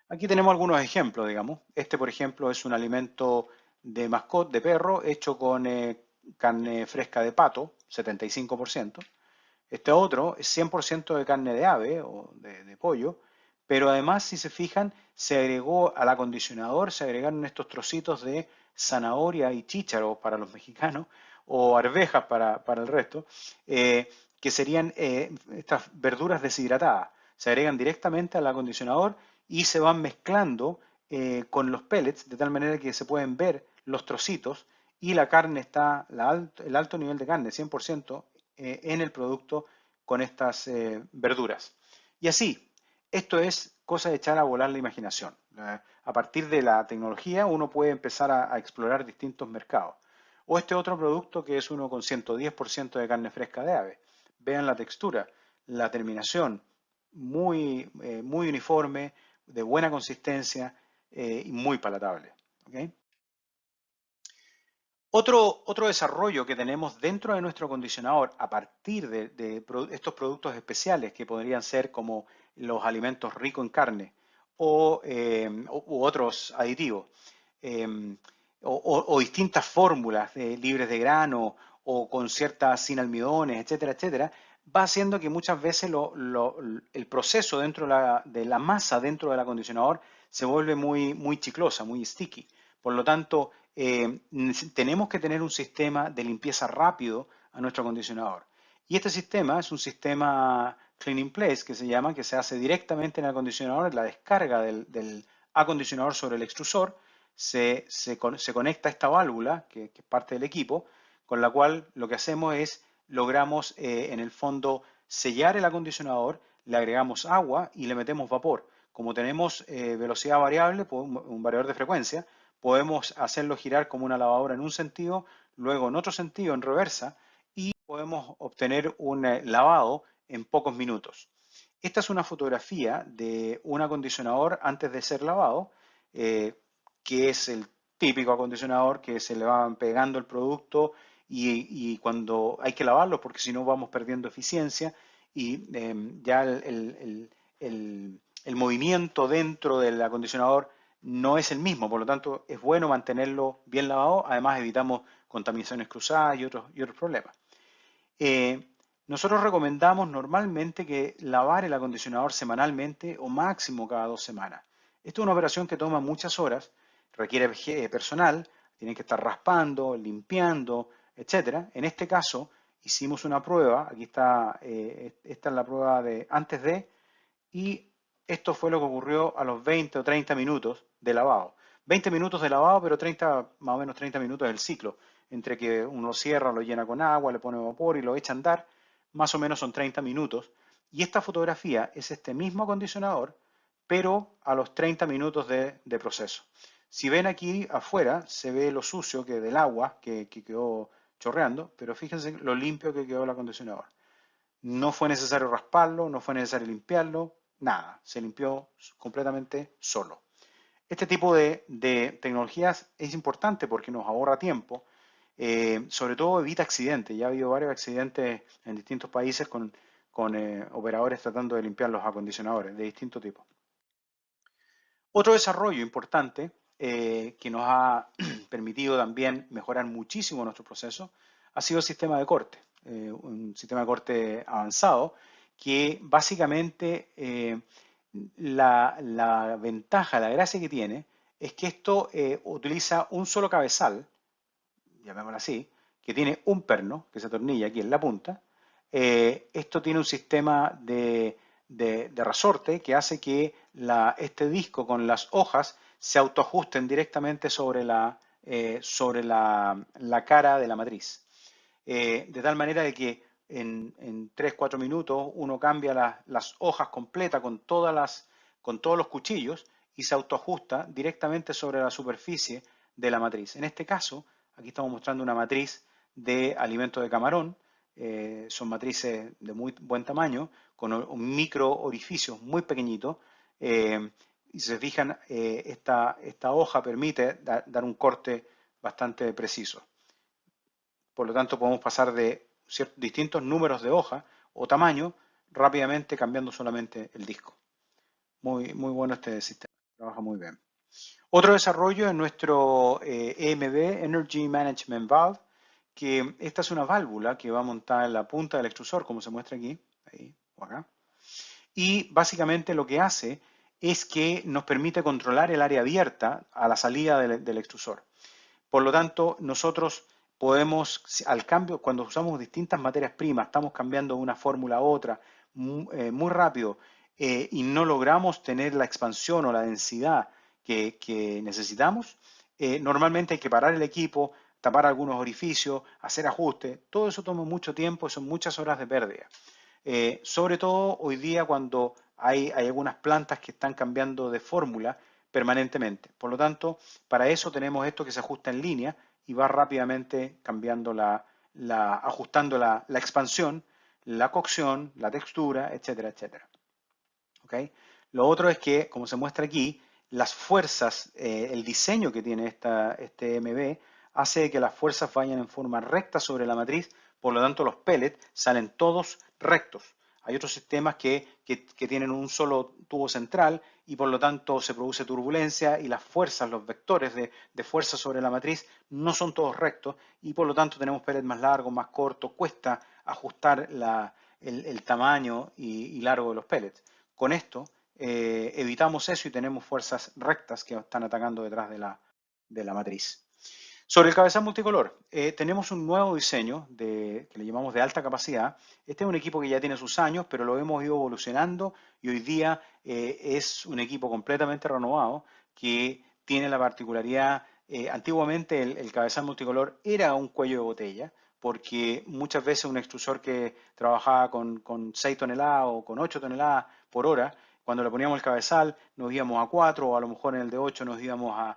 Aquí tenemos algunos ejemplos, digamos. Este, por ejemplo, es un alimento de mascot, de perro, hecho con carne fresca de pato, 75%. Este otro es 100% de carne de ave o de pollo, pero además, si se fijan, se agregó al acondicionador, se agregaron estos trocitos de zanahoria y chícharo para los mexicanos, o arvejas para el resto, que serían estas verduras deshidratadas. Se agregan directamente al acondicionador y se van mezclando con los pellets, de tal manera que se pueden ver los trocitos y la carne está, el alto nivel de carne, 100%, en el producto con estas verduras. Y así, esto es cosa de echar a volar la imaginación. A partir de la tecnología uno puede empezar a explorar distintos mercados. O este otro producto que es uno con 110% de carne fresca de ave. Vean la textura, la terminación, muy uniforme, de buena consistencia y muy palatable. ¿Okay? Otro desarrollo que tenemos dentro de nuestro acondicionador a partir de estos productos especiales que podrían ser como los alimentos ricos en carne u otros aditivos eh, o distintas fórmulas libres de grano o con ciertas sin almidones, etcétera, etcétera, va haciendo que muchas veces el proceso dentro de la masa dentro del acondicionador se vuelve muy chiclosa, muy sticky. Por lo tanto, tenemos que tener un sistema de limpieza rápido a nuestro acondicionador. Y este sistema es un sistema clean in place que se llama, que se hace directamente en el acondicionador, la descarga del acondicionador sobre el extrusor, se conecta a esta válvula, que es parte del equipo, con la cual lo que hacemos es, logramos en el fondo sellar el acondicionador, le agregamos agua y le metemos vapor. Como tenemos velocidad variable, un variador de frecuencia, podemos hacerlo girar como una lavadora en un sentido, luego en otro sentido, en reversa, y podemos obtener un lavado en pocos minutos. Esta es una fotografía de un acondicionador antes de ser lavado, que es el típico acondicionador que se le va pegando el producto y cuando hay que lavarlo, porque si no vamos perdiendo eficiencia y ya el movimiento dentro del acondicionador no es el mismo, por lo tanto es bueno mantenerlo bien lavado, además evitamos contaminaciones cruzadas y otros problemas. Nosotros recomendamos normalmente que lavar el acondicionador semanalmente o máximo cada 2 semanas. Esto es una operación que toma muchas horas, requiere personal, tienen que estar raspando, limpiando, etc. En este caso hicimos una prueba, aquí está, esta es la prueba de antes de, y esto fue lo que ocurrió a los 20 o 30 minutos de lavado. 20 minutos de lavado, pero 30, más o menos 30 minutos del ciclo, entre que uno cierra, lo llena con agua, le pone vapor y lo echa a andar, más o menos son 30 minutos. Y esta fotografía es este mismo acondicionador, pero a los 30 minutos de proceso. Si ven aquí afuera, se ve lo sucio que del agua que quedó chorreando, pero fíjense lo limpio que quedó el acondicionador. No fue necesario rasparlo, no fue necesario limpiarlo, nada, se limpió completamente solo. Este tipo de tecnologías es importante porque nos ahorra tiempo, sobre todo evita accidentes. Ya ha habido varios accidentes en distintos países con operadores tratando de limpiar los acondicionadores de distinto tipo. Otro desarrollo importante que nos ha permitido también mejorar muchísimo nuestro proceso ha sido el sistema de corte, un sistema de corte avanzado que básicamente la ventaja, la gracia que tiene, es que esto utiliza un solo cabezal, llamémoslo así, que tiene un perno que se atornilla aquí en la punta. Esto tiene un sistema de resorte que hace que este disco con las hojas se autoajusten directamente sobre la cara de la matriz. De tal manera de que en 3-4 minutos uno cambia las hojas completas con todos los cuchillos y se autoajusta directamente sobre la superficie de la matriz. En este caso, aquí estamos mostrando una matriz de alimento de camarón. Son matrices de muy buen tamaño, con un micro orificios muy pequeñitos. Y si se fijan, esta hoja permite dar un corte bastante preciso. Por lo tanto, podemos pasar de distintos números de hoja o tamaño rápidamente cambiando solamente el disco. Muy bueno este sistema, trabaja muy bien. Otro desarrollo es nuestro EMV, Energy Management Valve, que esta es una válvula que va montada en la punta del extrusor, como se muestra aquí, ahí o acá. Y básicamente lo que hace es que nos permite controlar el área abierta a la salida del extrusor. Por lo tanto, nosotros podemos, al cambio, cuando usamos distintas materias primas, estamos cambiando de una fórmula a otra muy rápido y no logramos tener la expansión o la densidad que necesitamos, normalmente hay que parar el equipo, tapar algunos orificios, hacer ajustes. Todo eso toma mucho tiempo y son muchas horas de pérdida. Sobre todo hoy día cuando hay algunas plantas que están cambiando de fórmula permanentemente. Por lo tanto, para eso tenemos esto que se ajusta en línea y va rápidamente cambiando ajustando la expansión, la cocción, la textura, etcétera, etcétera. ¿Okay? Lo otro es que, como se muestra aquí, las fuerzas, el diseño que tiene este MB hace que las fuerzas vayan en forma recta sobre la matriz, por lo tanto los pellets salen todos rectos. Hay otros sistemas que tienen un solo tubo central y por lo tanto se produce turbulencia y las fuerzas, los vectores de fuerza sobre la matriz no son todos rectos y por lo tanto tenemos pellets más largos, más cortos, cuesta ajustar el tamaño y largo de los pellets. Con esto evitamos eso y tenemos fuerzas rectas que están atacando detrás de la matriz. Sobre el cabezal multicolor, tenemos un nuevo diseño que le llamamos de alta capacidad. Este es un equipo que ya tiene sus años, pero lo hemos ido evolucionando y hoy día es un equipo completamente renovado que tiene la particularidad, antiguamente el cabezal multicolor era un cuello de botella, porque muchas veces un extrusor que trabajaba con 6 toneladas o con 8 toneladas por hora, cuando le poníamos el cabezal nos íbamos a 4 o a lo mejor en el de 8 nos íbamos a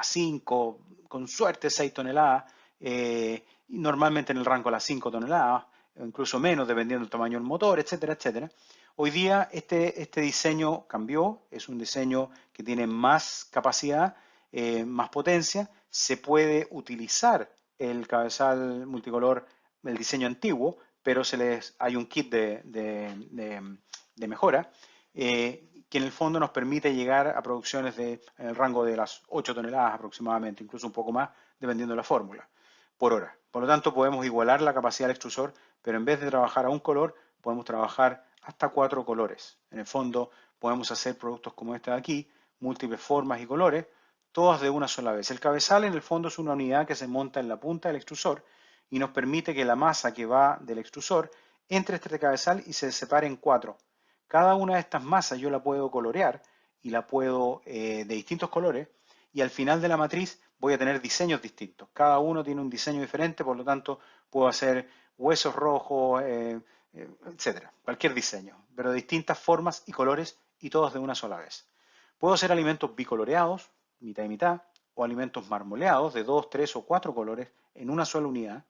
5, con suerte 6 toneladas, y normalmente en el rango de las 5 toneladas, incluso menos dependiendo del tamaño del motor, etcétera, etcétera. Hoy día este diseño cambió, es un diseño que tiene más capacidad, más potencia, se puede utilizar el cabezal multicolor, el diseño antiguo, pero hay un kit de mejora que en el fondo nos permite llegar a producciones en el rango de las 8 toneladas aproximadamente, incluso un poco más, dependiendo de la fórmula, por hora. Por lo tanto, podemos igualar la capacidad del extrusor, pero en vez de trabajar a un color, podemos trabajar hasta 4 colores. En el fondo, podemos hacer productos como este de aquí, múltiples formas y colores, todas de una sola vez. El cabezal, en el fondo, es una unidad que se monta en la punta del extrusor y nos permite que la masa que va del extrusor entre este cabezal y se separe en 4. Cada una de estas masas yo la puedo colorear y la puedo de distintos colores y al final de la matriz voy a tener diseños distintos. Cada uno tiene un diseño diferente, por lo tanto puedo hacer huesos rojos, etcétera, cualquier diseño, pero de distintas formas y colores y todos de una sola vez. Puedo hacer alimentos bicoloreados, mitad y mitad, o alimentos marmoleados de 2, 3 o 4 colores en una sola unidad.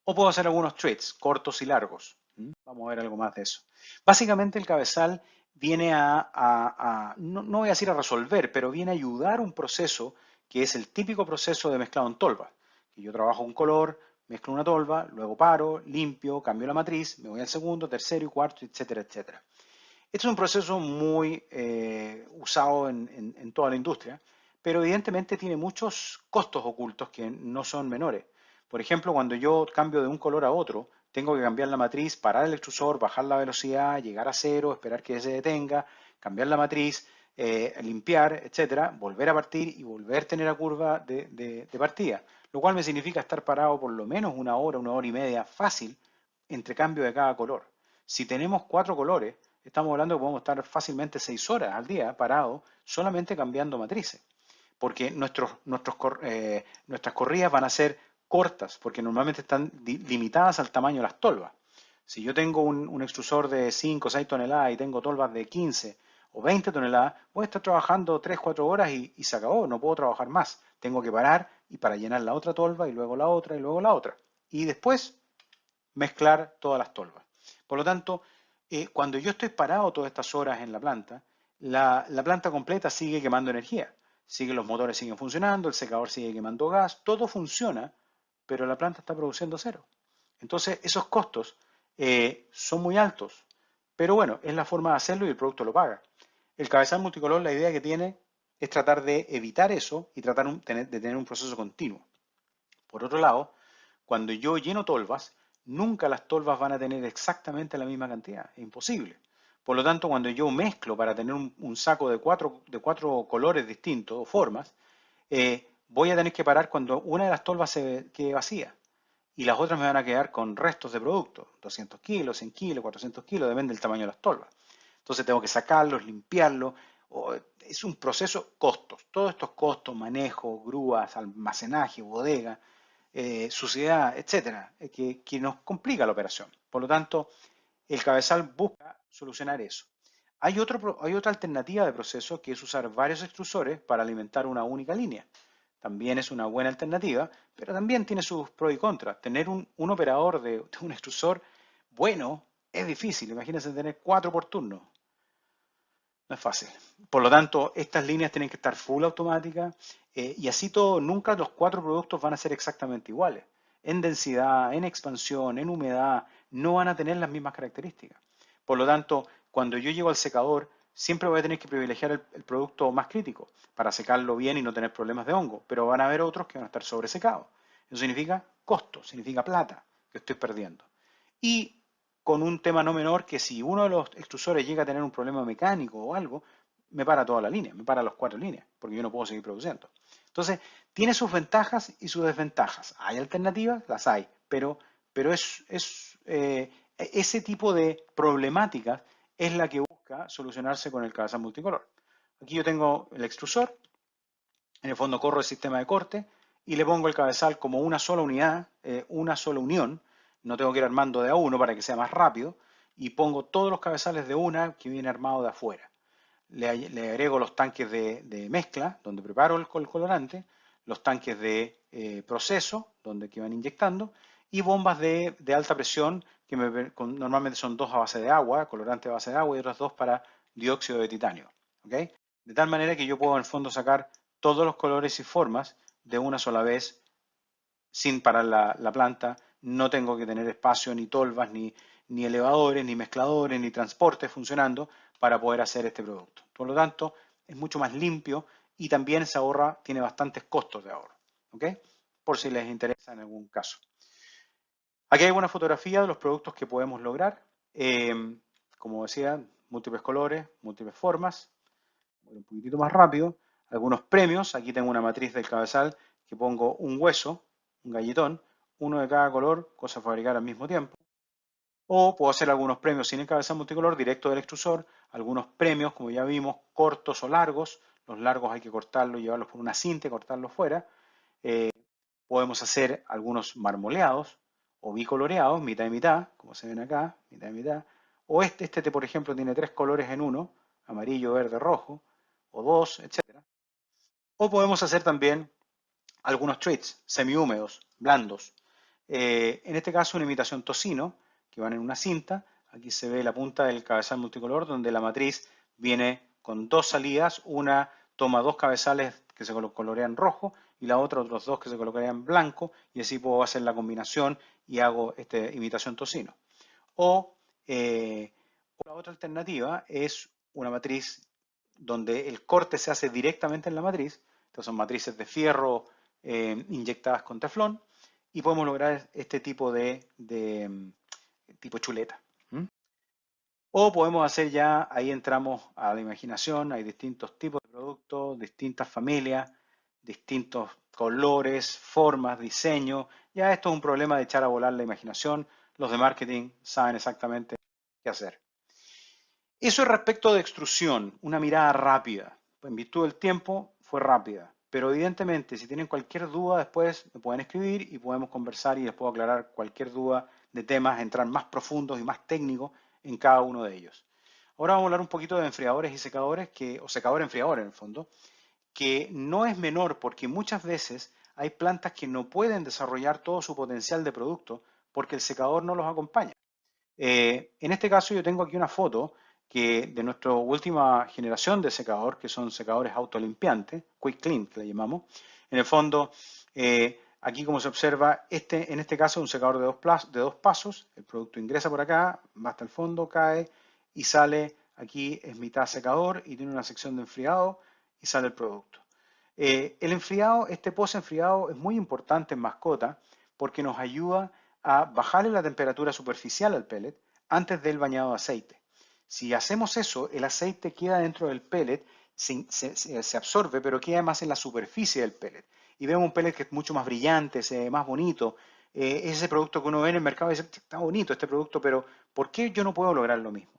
O puedo hacer algunos treats, cortos y largos. Vamos a ver algo más de eso. Básicamente el cabezal viene no voy a decir a resolver, pero viene a ayudar un proceso que es el típico proceso de mezclado en tolva. Que yo trabajo un color, mezclo una tolva, luego paro, limpio, cambio la matriz, me voy al segundo, tercero y cuarto, etcétera, etcétera. Este es un proceso muy usado en toda la industria, pero evidentemente tiene muchos costos ocultos que no son menores. Por ejemplo, cuando yo cambio de un color a otro, tengo que cambiar la matriz, parar el extrusor, bajar la velocidad, llegar a cero, esperar que se detenga, cambiar la matriz, limpiar, etcétera, volver a partir y volver a tener la curva de partida, lo cual me significa estar parado por lo menos una hora y media fácil entre cambio de cada color. Si tenemos 4 colores, estamos hablando que podemos estar fácilmente 6 horas al día parados solamente cambiando matrices, porque nuestras corridas van a ser cortas, porque normalmente están limitadas al tamaño de las tolvas. Si yo tengo un extrusor de 5 o 6 toneladas y tengo tolvas de 15 o 20 toneladas, voy a estar trabajando 3 4 horas y se acabó, no puedo trabajar más. Tengo que parar y para llenar la otra tolva y luego la otra y luego la otra. Y después mezclar todas las tolvas. Por lo tanto, cuando yo estoy parado todas estas horas en la planta, la planta completa sigue quemando energía. Los motores siguen funcionando, el secador sigue quemando gas, todo funciona, pero la planta está produciendo cero. Entonces, esos costos son muy altos, pero bueno, es la forma de hacerlo y el producto lo paga. El cabezal multicolor, la idea que tiene es tratar de evitar eso y tratar de tener un proceso continuo. Por otro lado, cuando yo lleno tolvas, nunca las tolvas van a tener exactamente la misma cantidad, es imposible. Por lo tanto, cuando yo mezclo para tener un saco de cuatro colores distintos o formas, voy a tener que parar cuando una de las tolvas se quede vacía y las otras me van a quedar con restos de producto, 200 kilos, 100 kilos, 400 kilos, depende del tamaño de las tolvas. Entonces tengo que sacarlos, limpiarlos, es un proceso, costos, todos estos costos, manejo, grúas, almacenaje, bodega, suciedad, etcétera, que nos complica la operación. Por lo tanto, el cabezal busca solucionar eso. Hay otra alternativa de proceso que es usar varios extrusores para alimentar una única línea. También es una buena alternativa, pero también tiene sus pros y contras. Tener un operador de un extrusor bueno es difícil. Imagínense tener 4 por turno. No es fácil. Por lo tanto, estas líneas tienen que estar full automáticas y así todo, nunca los 4 productos van a ser exactamente iguales. En densidad, en expansión, en humedad, no van a tener las mismas características. Por lo tanto, cuando yo llego al secador, siempre voy a tener que privilegiar el producto más crítico para secarlo bien y no tener problemas de hongo, pero van a haber otros que van a estar sobresecados. Eso significa costo, significa plata que estoy perdiendo. Y con un tema no menor que si uno de los extrusores llega a tener un problema mecánico o algo, me para toda la línea, me para las 4 líneas, porque yo no puedo seguir produciendo. Entonces, tiene sus ventajas y sus desventajas. ¿Hay alternativas? Las hay, pero ese tipo de problemáticas es la que busca solucionarse con el cabezal multicolor. Aquí yo tengo el extrusor, en el fondo corro el sistema de corte y le pongo el cabezal como una sola unidad, una sola unión. No tengo que ir armando de a uno para que sea más rápido. Y pongo todos los cabezales de una que viene armado de afuera. Le agrego los tanques de mezcla, donde preparo el colorante, los tanques de proceso, donde que van inyectando, y bombas de alta presión, que normalmente son 2 a base de agua, colorante a base de agua, y otras 2 para dióxido de titanio. ¿Okay? De tal manera que yo puedo en el fondo sacar todos los colores y formas de una sola vez sin parar la planta. No tengo que tener espacio, ni tolvas, ni elevadores, ni mezcladores, ni transportes funcionando para poder hacer este producto. Por lo tanto, es mucho más limpio y también se ahorra, tiene bastantes costos de ahorro. ¿Ok? Por si les interesa en algún caso. Aquí hay una fotografía de los productos que podemos lograr. Como decía, múltiples colores, múltiples formas. Voy un poquitito más rápido. Algunos premios. Aquí tengo una matriz del cabezal que pongo un hueso, un galletón, uno de cada color, cosa a fabricar al mismo tiempo. O puedo hacer algunos premios sin el cabezal multicolor, directo del extrusor. Algunos premios, como ya vimos, cortos o largos. Los largos hay que cortarlos, llevarlos por una cinta y cortarlos fuera. Podemos hacer algunos marmoleados o bicoloreados, mitad y mitad, como se ven acá, mitad y mitad. O este, por ejemplo, tiene 3 colores en uno, amarillo, verde, rojo, o 2, etc. O podemos hacer también algunos treats semihúmedos, blandos. En este caso una imitación tocino, que van en una cinta. Aquí se ve la punta del cabezal multicolor, donde la matriz viene con 2 salidas. Una toma 2 cabezales que se colorean rojo y la otra otros 2 que se colocarían blanco, y así puedo hacer la combinación y hago esta imitación tocino. O la otra alternativa es una matriz donde el corte se hace directamente en la matriz. Estas son matrices de fierro inyectadas con teflón y podemos lograr este tipo de tipo chuleta. O podemos hacer ya, ahí entramos a la imaginación, hay distintos tipos de productos, distintas familias, distintos colores, formas, diseño. Ya esto es un problema de echar a volar la imaginación. Los de marketing saben exactamente qué hacer. Eso es respecto de extrusión, una mirada rápida. En virtud del tiempo fue rápida, pero evidentemente si tienen cualquier duda después me pueden escribir y podemos conversar y les puedo aclarar cualquier duda de temas, entrar más profundos y más técnicos en cada uno de ellos. Ahora vamos a hablar un poquito de enfriadores y secadores, o secador-enfriador en el fondo, que no es menor porque muchas veces hay plantas que no pueden desarrollar todo su potencial de producto porque el secador no los acompaña. En este caso yo tengo aquí una foto de nuestra última generación de secador, que son secadores autolimpiantes, Quick Clean que le llamamos. En el fondo, aquí como se observa, en este caso es un secador de dos pasos, el producto ingresa por acá, va hasta el fondo, cae y sale, aquí es mitad secador y tiene una sección de enfriado y sale el producto. El enfriado, este post-enfriado es muy importante en mascota porque nos ayuda a bajarle la temperatura superficial al pellet antes del bañado de aceite. Si hacemos eso, el aceite queda dentro del pellet, se absorbe, pero queda más en la superficie del pellet. Y vemos un pellet que es mucho más brillante, se ve más bonito. Es ese producto que uno ve en el mercado y dice, está bonito este producto, pero ¿por qué yo no puedo lograr lo mismo?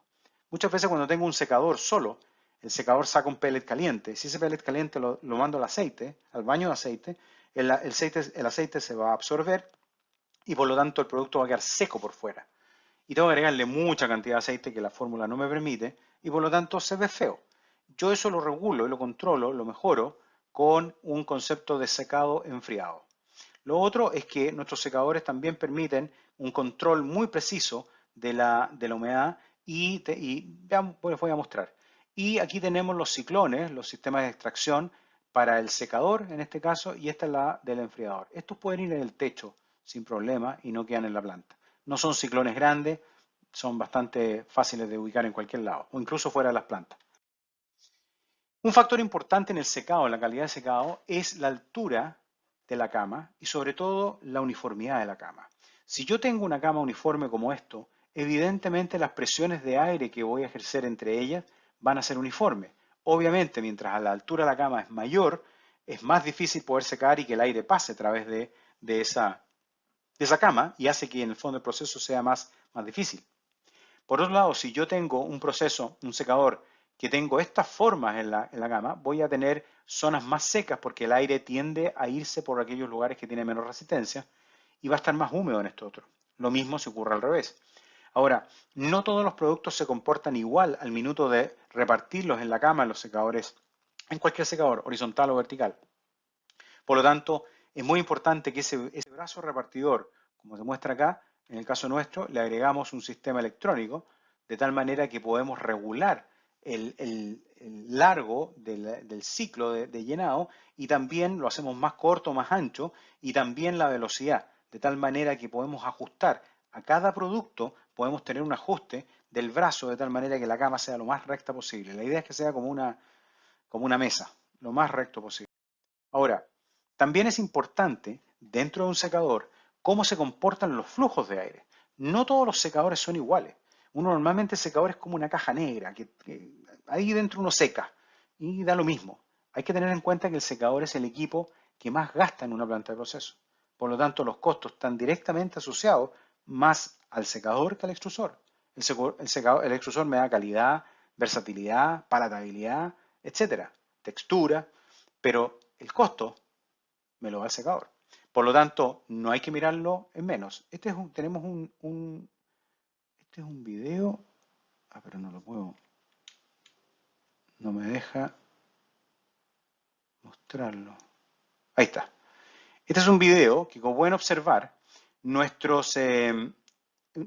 Muchas veces cuando tengo un secador solo, el secador saca un pellet caliente. Si ese pellet caliente lo mando al aceite, al baño de aceite, el aceite se va a absorber y por lo tanto el producto va a quedar seco por fuera. Y tengo que agregarle mucha cantidad de aceite que la fórmula no me permite y por lo tanto se ve feo. Yo eso lo regulo y lo controlo, lo mejoro con un concepto de secado enfriado. Lo otro es que nuestros secadores también permiten un control muy preciso de la humedad veamos, pues les voy a mostrar. Y aquí tenemos los ciclones, los sistemas de extracción para el secador en este caso y esta es la del enfriador. Estos pueden ir en el techo sin problema y no quedan en la planta. No son ciclones grandes, son bastante fáciles de ubicar en cualquier lado o incluso fuera de las plantas. Un factor importante en el secado, en la calidad de secado, es la altura de la cama y sobre todo la uniformidad de la cama. Si yo tengo una cama uniforme como esto, evidentemente las presiones de aire que voy a ejercer entre ellas van a ser uniformes. Obviamente, mientras a la altura de la cama es mayor, es más difícil poder secar y que el aire pase a través de esa cama y hace que en el fondo el proceso sea más difícil. Por otro lado, si yo tengo un proceso, un secador, que tengo estas formas en la cama, voy a tener zonas más secas porque el aire tiende a irse por aquellos lugares que tienen menos resistencia y va a estar más húmedo en este otro. Lo mismo si ocurre al revés. Ahora, no todos los productos se comportan igual al minuto de repartirlos en la cama, en los secadores, en cualquier secador, horizontal o vertical. Por lo tanto, es muy importante que ese brazo repartidor, como se muestra acá, en el caso nuestro, le agregamos un sistema electrónico de tal manera que podemos regular el largo del ciclo de llenado y también lo hacemos más corto, más ancho y también la velocidad, de tal manera que podemos ajustar a cada producto, podemos tener un ajuste del brazo de tal manera que la cama sea lo más recta posible. La idea es que sea como una mesa, lo más recto posible. Ahora, también es importante dentro de un secador cómo se comportan los flujos de aire. No todos los secadores son iguales. Uno normalmente el secador es como una caja negra, que ahí dentro uno seca y da lo mismo. Hay que tener en cuenta que el secador es el equipo que más gasta en una planta de proceso. Por lo tanto, los costos están directamente asociados más al secador que al extrusor. El extrusor me da calidad, versatilidad, palatabilidad, etcétera, textura, pero el costo me lo da el secador. Por lo tanto, no hay que mirarlo en menos. Tenemos este es un video, pero no lo puedo, no me deja mostrarlo. Ahí está. Este es un video que, como pueden observar,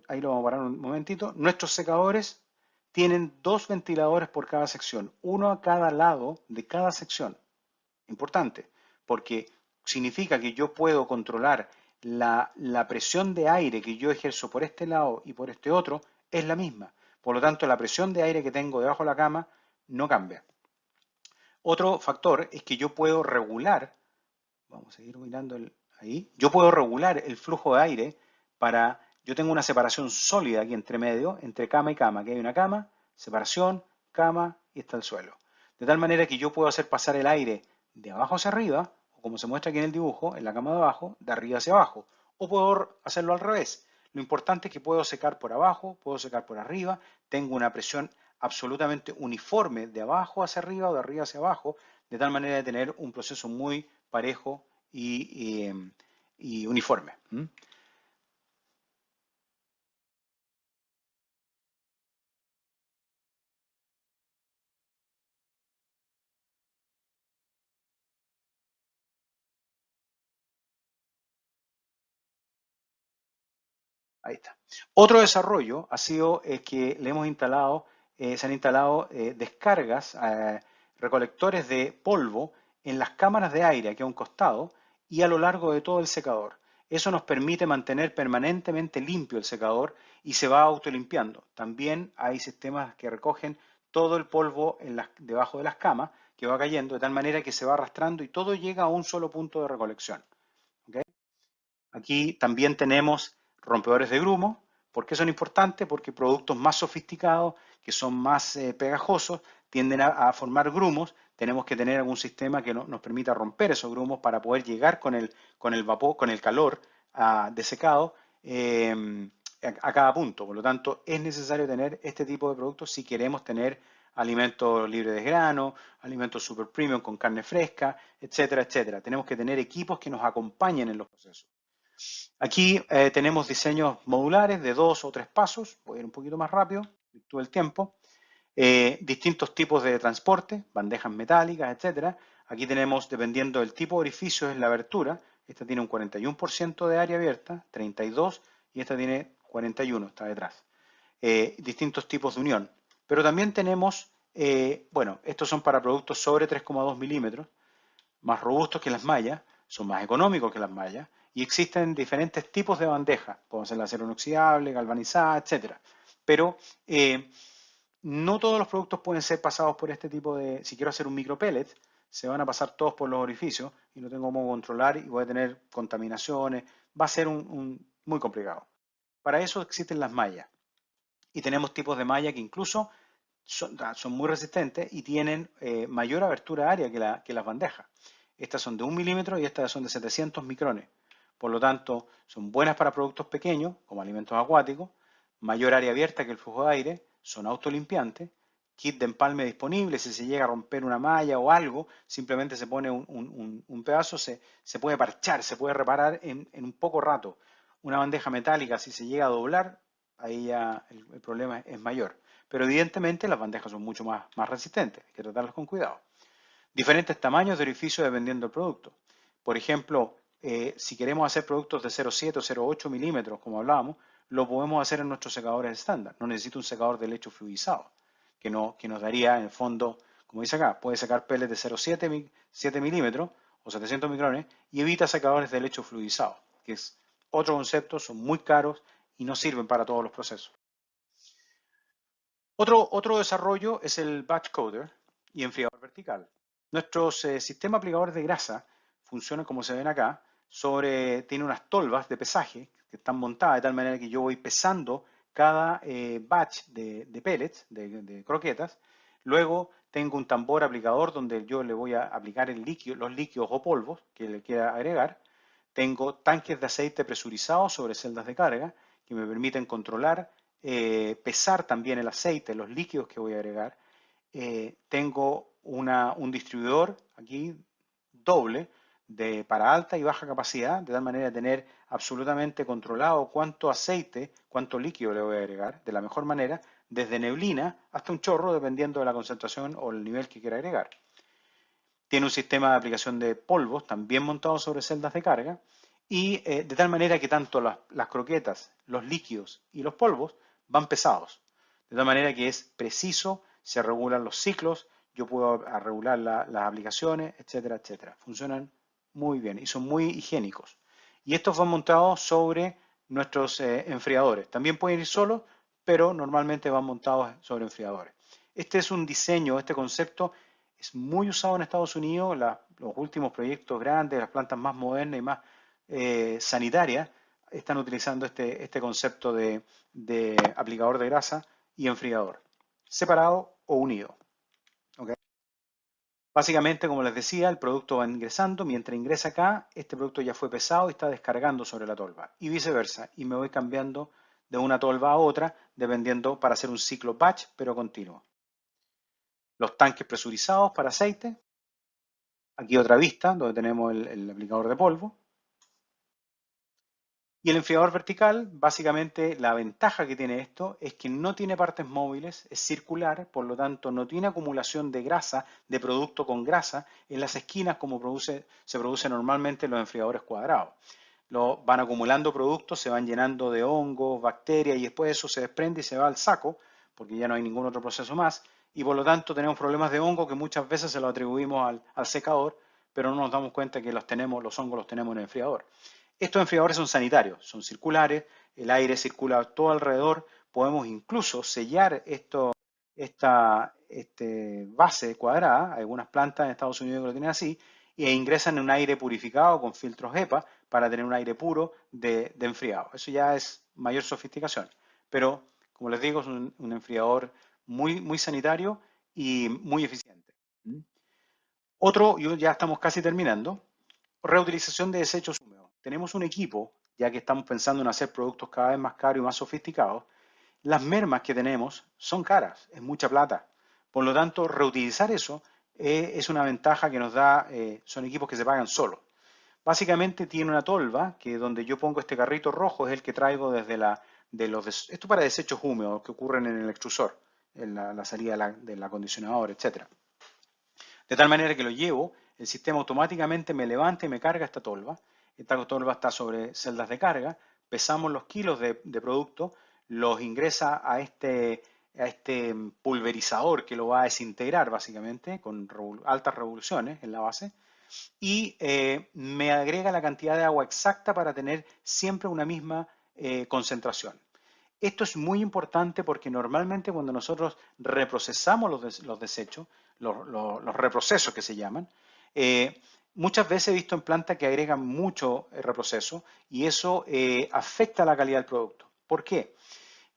ahí lo vamos a parar un momentito, nuestros secadores tienen dos ventiladores por cada sección, uno a cada lado de cada sección. Importante, porque significa que yo puedo controlar la presión de aire que yo ejerzo por este lado y por este otro es la misma. Por lo tanto, la presión de aire que tengo debajo de la cama no cambia. Otro factor es que yo puedo regular, vamos a seguir mirando ahí, yo puedo regular el flujo de aire para yo tengo una separación sólida aquí entre medio, entre cama y cama. Aquí hay una cama, separación, cama y está el suelo. De tal manera que yo puedo hacer pasar el aire de abajo hacia arriba, o como se muestra aquí en el dibujo, en la cama de abajo, de arriba hacia abajo. O puedo hacerlo al revés. Lo importante es que puedo secar por abajo, puedo secar por arriba, tengo una presión absolutamente uniforme de abajo hacia arriba o de arriba hacia abajo, de tal manera de tener un proceso muy parejo y uniforme. Ahí está. Otro desarrollo ha sido que le hemos instalado, se han instalado descargas, recolectores de polvo en las cámaras de aire aquí a un costado y a lo largo de todo el secador. Eso nos permite mantener permanentemente limpio el secador y se va autolimpiando. También hay sistemas que recogen todo el polvo debajo de las camas que va cayendo de tal manera que se va arrastrando y todo llega a un solo punto de recolección. ¿Okay? Aquí también tenemos rompedores de grumo. ¿Por qué son importantes? Porque productos más sofisticados, que son más pegajosos, tienden a formar grumos. Tenemos que tener algún sistema que nos permita romper esos grumos para poder llegar con el vapor, con el calor de secado a cada punto. Por lo tanto, es necesario tener este tipo de productos si queremos tener alimentos libres de grano, alimentos super premium con carne fresca, etcétera, etcétera. Tenemos que tener equipos que nos acompañen en los procesos. Aquí tenemos diseños modulares de 2 o 3 pasos, voy a ir un poquito más rápido, todo el tiempo. Distintos tipos de transporte, bandejas metálicas, etcétera. Aquí tenemos, dependiendo del tipo de orificio, es la abertura. Esta tiene un 41% de área abierta, 32%, y esta tiene 41%, está detrás. Distintos tipos de unión. Pero también tenemos, bueno, estos son para productos sobre 3,2 milímetros, más robustos que las mallas, son más económicos que las mallas y existen diferentes tipos de bandejas. Pueden ser acero inoxidable, galvanizada, etc. Pero no todos los productos pueden ser pasados por este tipo de... Si quiero hacer un micropellet, se van a pasar todos por los orificios y no tengo cómo controlar y voy a tener contaminaciones. Va a ser muy complicado. Para eso existen las mallas. Y tenemos tipos de malla que incluso son muy resistentes y tienen mayor abertura área que las bandejas. Estas son de 1 milímetro y estas son de 700 micrones. Por lo tanto, son buenas para productos pequeños, como alimentos acuáticos, mayor área abierta que el flujo de aire, son autolimpiantes, kit de empalme disponible, si se llega a romper una malla o algo, simplemente se pone un pedazo, se puede parchar, se puede reparar en un poco rato. Una bandeja metálica, si se llega a doblar, ahí ya el problema es mayor. Pero evidentemente las bandejas son mucho más resistentes, hay que tratarlas con cuidado. Diferentes tamaños de orificio dependiendo del producto. Por ejemplo, si queremos hacer productos de 0,7 o 0,8 milímetros, como hablábamos, lo podemos hacer en nuestros secadores estándar. No necesito un secador de lecho fluidizado, que nos daría en el fondo, como dice acá, puede sacar pellets de 0,7 milímetros o 700 micrones y evita secadores de lecho fluidizado, que es otro concepto, son muy caros y no sirven para todos los procesos. Otro desarrollo es el batch coater y enfriador vertical. Nuestros sistemas aplicadores de grasa funcionan como se ven acá, tiene unas tolvas de pesaje que están montadas de tal manera que yo voy pesando cada batch de pellets, de croquetas. Luego tengo un tambor aplicador donde yo le voy a aplicar los líquidos o polvos que le quiera agregar. Tengo tanques de aceite presurizados sobre celdas de carga que me permiten controlar, pesar también el aceite, los líquidos que voy a agregar. Tengo un distribuidor aquí doble para alta y baja capacidad, de tal manera de tener absolutamente controlado cuánto aceite, cuánto líquido le voy a agregar de la mejor manera, desde neblina hasta un chorro, dependiendo de la concentración o el nivel que quiera agregar. Tiene un sistema de aplicación de polvos también montado sobre celdas de carga y de tal manera que tanto las croquetas, los líquidos y los polvos van pesados. De tal manera que es preciso, se regulan los ciclos, yo puedo regular las aplicaciones, etcétera, etcétera. Funcionan muy bien y son muy higiénicos. Y estos van montados sobre nuestros enfriadores. También pueden ir solos, pero normalmente van montados sobre enfriadores. Este es un diseño, este concepto es muy usado en Estados Unidos, los últimos proyectos grandes, las plantas más modernas y más sanitarias, están utilizando este concepto de aplicador de grasa y enfriador, separado o unido. ¿Okay? Básicamente, como les decía, el producto va ingresando. Mientras ingresa acá, este producto ya fue pesado y está descargando sobre la tolva. Y viceversa. Y me voy cambiando de una tolva a otra, dependiendo para hacer un ciclo batch, pero continuo. Los tanques presurizados para aceite. Aquí otra vista, donde tenemos el aplicador de polvo. Y el enfriador vertical, básicamente la ventaja que tiene esto es que no tiene partes móviles, es circular, por lo tanto no tiene acumulación de grasa, de producto con grasa, en las esquinas como se produce normalmente en los enfriadores cuadrados. Van acumulando productos, se van llenando de hongos, bacterias y después eso se desprende y se va al saco, porque ya no hay ningún otro proceso más, y por lo tanto tenemos problemas de hongo que muchas veces se lo atribuimos al secador, pero no nos damos cuenta que los hongos los tenemos en el enfriador. Estos enfriadores son sanitarios, son circulares, el aire circula todo alrededor, podemos incluso sellar esta base cuadrada, algunas plantas en Estados Unidos que lo tienen así, e ingresan en un aire purificado con filtros HEPA para tener un aire puro de enfriado. Eso ya es mayor sofisticación, pero como les digo, es un enfriador muy sanitario y muy eficiente. Otro, ya estamos casi terminando, reutilización de desechos húmedos. Tenemos un equipo, ya que estamos pensando en hacer productos cada vez más caros y más sofisticados. Las mermas que tenemos son caras, es mucha plata. Por lo tanto, reutilizar eso es una ventaja que nos da, son equipos que se pagan solos. Básicamente tiene una tolva, que donde yo pongo este carrito rojo es el que traigo desde esto para desechos húmedos que ocurren en el extrusor, en la salida del acondicionador, etc. De tal manera que lo llevo, el sistema automáticamente me levanta y me carga esta tolva. Esta tolva está sobre celdas de carga, pesamos los kilos de producto, los ingresa a este pulverizador que lo va a desintegrar básicamente con altas revoluciones en la base y me agrega la cantidad de agua exacta para tener siempre una misma concentración. Esto es muy importante porque normalmente cuando nosotros reprocesamos los desechos, los reprocesos que se llaman, muchas veces he visto en plantas que agregan mucho reproceso y eso afecta la calidad del producto. ¿Por qué?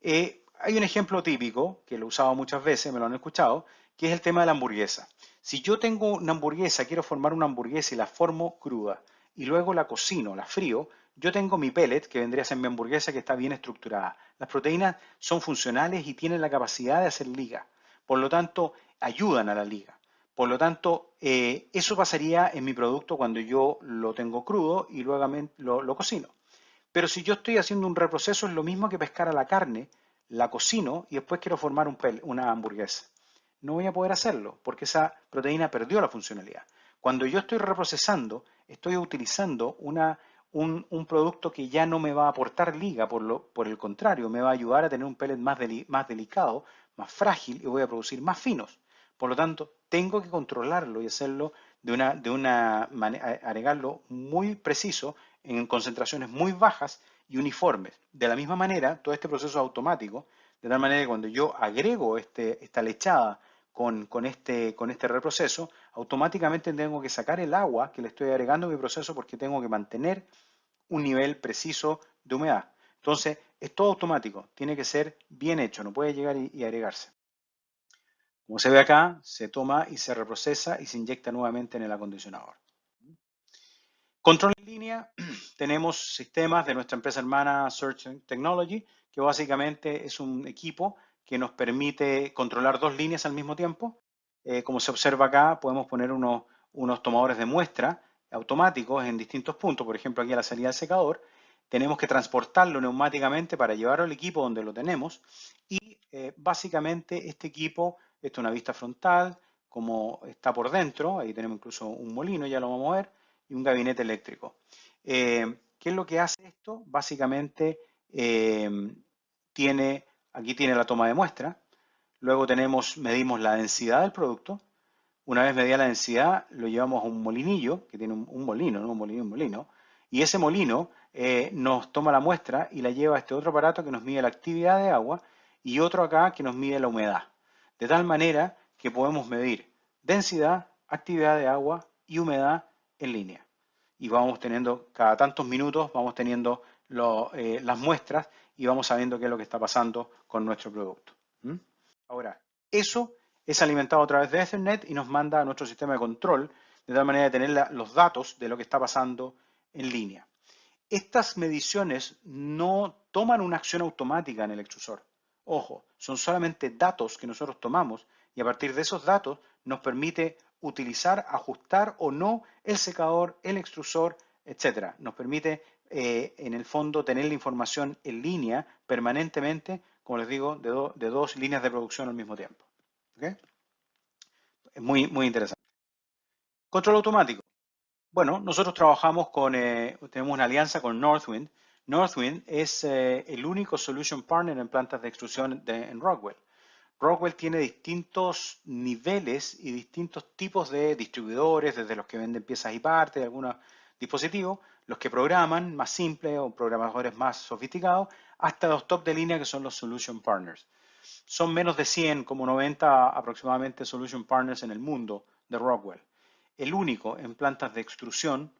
Hay un ejemplo típico, que lo he usado muchas veces, me lo han escuchado, que es el tema de la hamburguesa. Si yo tengo una hamburguesa, quiero formar una hamburguesa y la formo cruda y luego la cocino, la frío, yo tengo mi pellet, que vendría a ser mi hamburguesa, que está bien estructurada. Las proteínas son funcionales y tienen la capacidad de hacer liga. Por lo tanto, ayudan a la liga. Por lo tanto, eso pasaría en mi producto cuando yo lo tengo crudo y luego lo cocino. Pero si yo estoy haciendo un reproceso, es lo mismo que pescar a la carne, la cocino y después quiero formar una hamburguesa. No voy a poder hacerlo porque esa proteína perdió la funcionalidad. Cuando yo estoy reprocesando, estoy utilizando un producto que ya no me va a aportar liga, por el contrario, me va a ayudar a tener un pellet más delicado, más frágil y voy a producir más finos. Por lo tanto, tengo que controlarlo y hacerlo agregarlo muy preciso en concentraciones muy bajas y uniformes. De la misma manera, todo este proceso es automático, de tal manera que cuando yo agrego esta lechada con este reproceso, automáticamente tengo que sacar el agua que le estoy agregando a mi proceso porque tengo que mantener un nivel preciso de humedad. Entonces, es todo automático, tiene que ser bien hecho, no puede llegar y agregarse. Como se ve acá, se toma y se reprocesa y se inyecta nuevamente en el acondicionador. Control en línea, tenemos sistemas de nuestra empresa hermana Search Technology, que básicamente es un equipo que nos permite controlar dos líneas al mismo tiempo. Como se observa acá, podemos poner unos tomadores de muestra automáticos en distintos puntos, por ejemplo aquí a la salida del secador. Tenemos que transportarlo neumáticamente para llevarlo al equipo donde lo tenemos y básicamente este equipo, esto es una vista frontal, como está por dentro, ahí tenemos incluso un molino, ya lo vamos a ver, y un gabinete eléctrico. ¿Qué es lo que hace esto? Básicamente aquí tiene la toma de muestra, luego medimos la densidad del producto, una vez medida la densidad lo llevamos a un molinillo, que tiene un molino, no un molino, y ese molino nos toma la muestra y la lleva a este otro aparato que nos mide la actividad de agua y otro acá que nos mide la humedad. De tal manera que podemos medir densidad, actividad de agua y humedad en línea. Y vamos teniendo, cada tantos minutos, vamos teniendo las muestras y vamos sabiendo qué es lo que está pasando con nuestro producto. ¿Mm? Ahora, eso es alimentado a través de Ethernet y nos manda a nuestro sistema de control de tal manera de tener los datos de lo que está pasando en línea. Estas mediciones no toman una acción automática en el extrusor. Ojo, son solamente datos que nosotros tomamos y a partir de esos datos nos permite utilizar, ajustar o no el secador, el extrusor, etc. Nos permite, en el fondo, tener la información en línea permanentemente, como les digo, de dos líneas de producción al mismo tiempo. ¿Okay? Es muy, muy interesante. Control automático. Bueno, nosotros trabajamos tenemos una alianza con Northwind. Northwind es el único solution partner en plantas de extrusión en Rockwell. Rockwell tiene distintos niveles y distintos tipos de distribuidores, desde los que venden piezas y partes de algunos dispositivos, los que programan más simples o programadores más sofisticados, hasta los top de línea que son los solution partners. Son menos de 100, como 90 aproximadamente solution partners en el mundo de Rockwell. El único en plantas de extrusión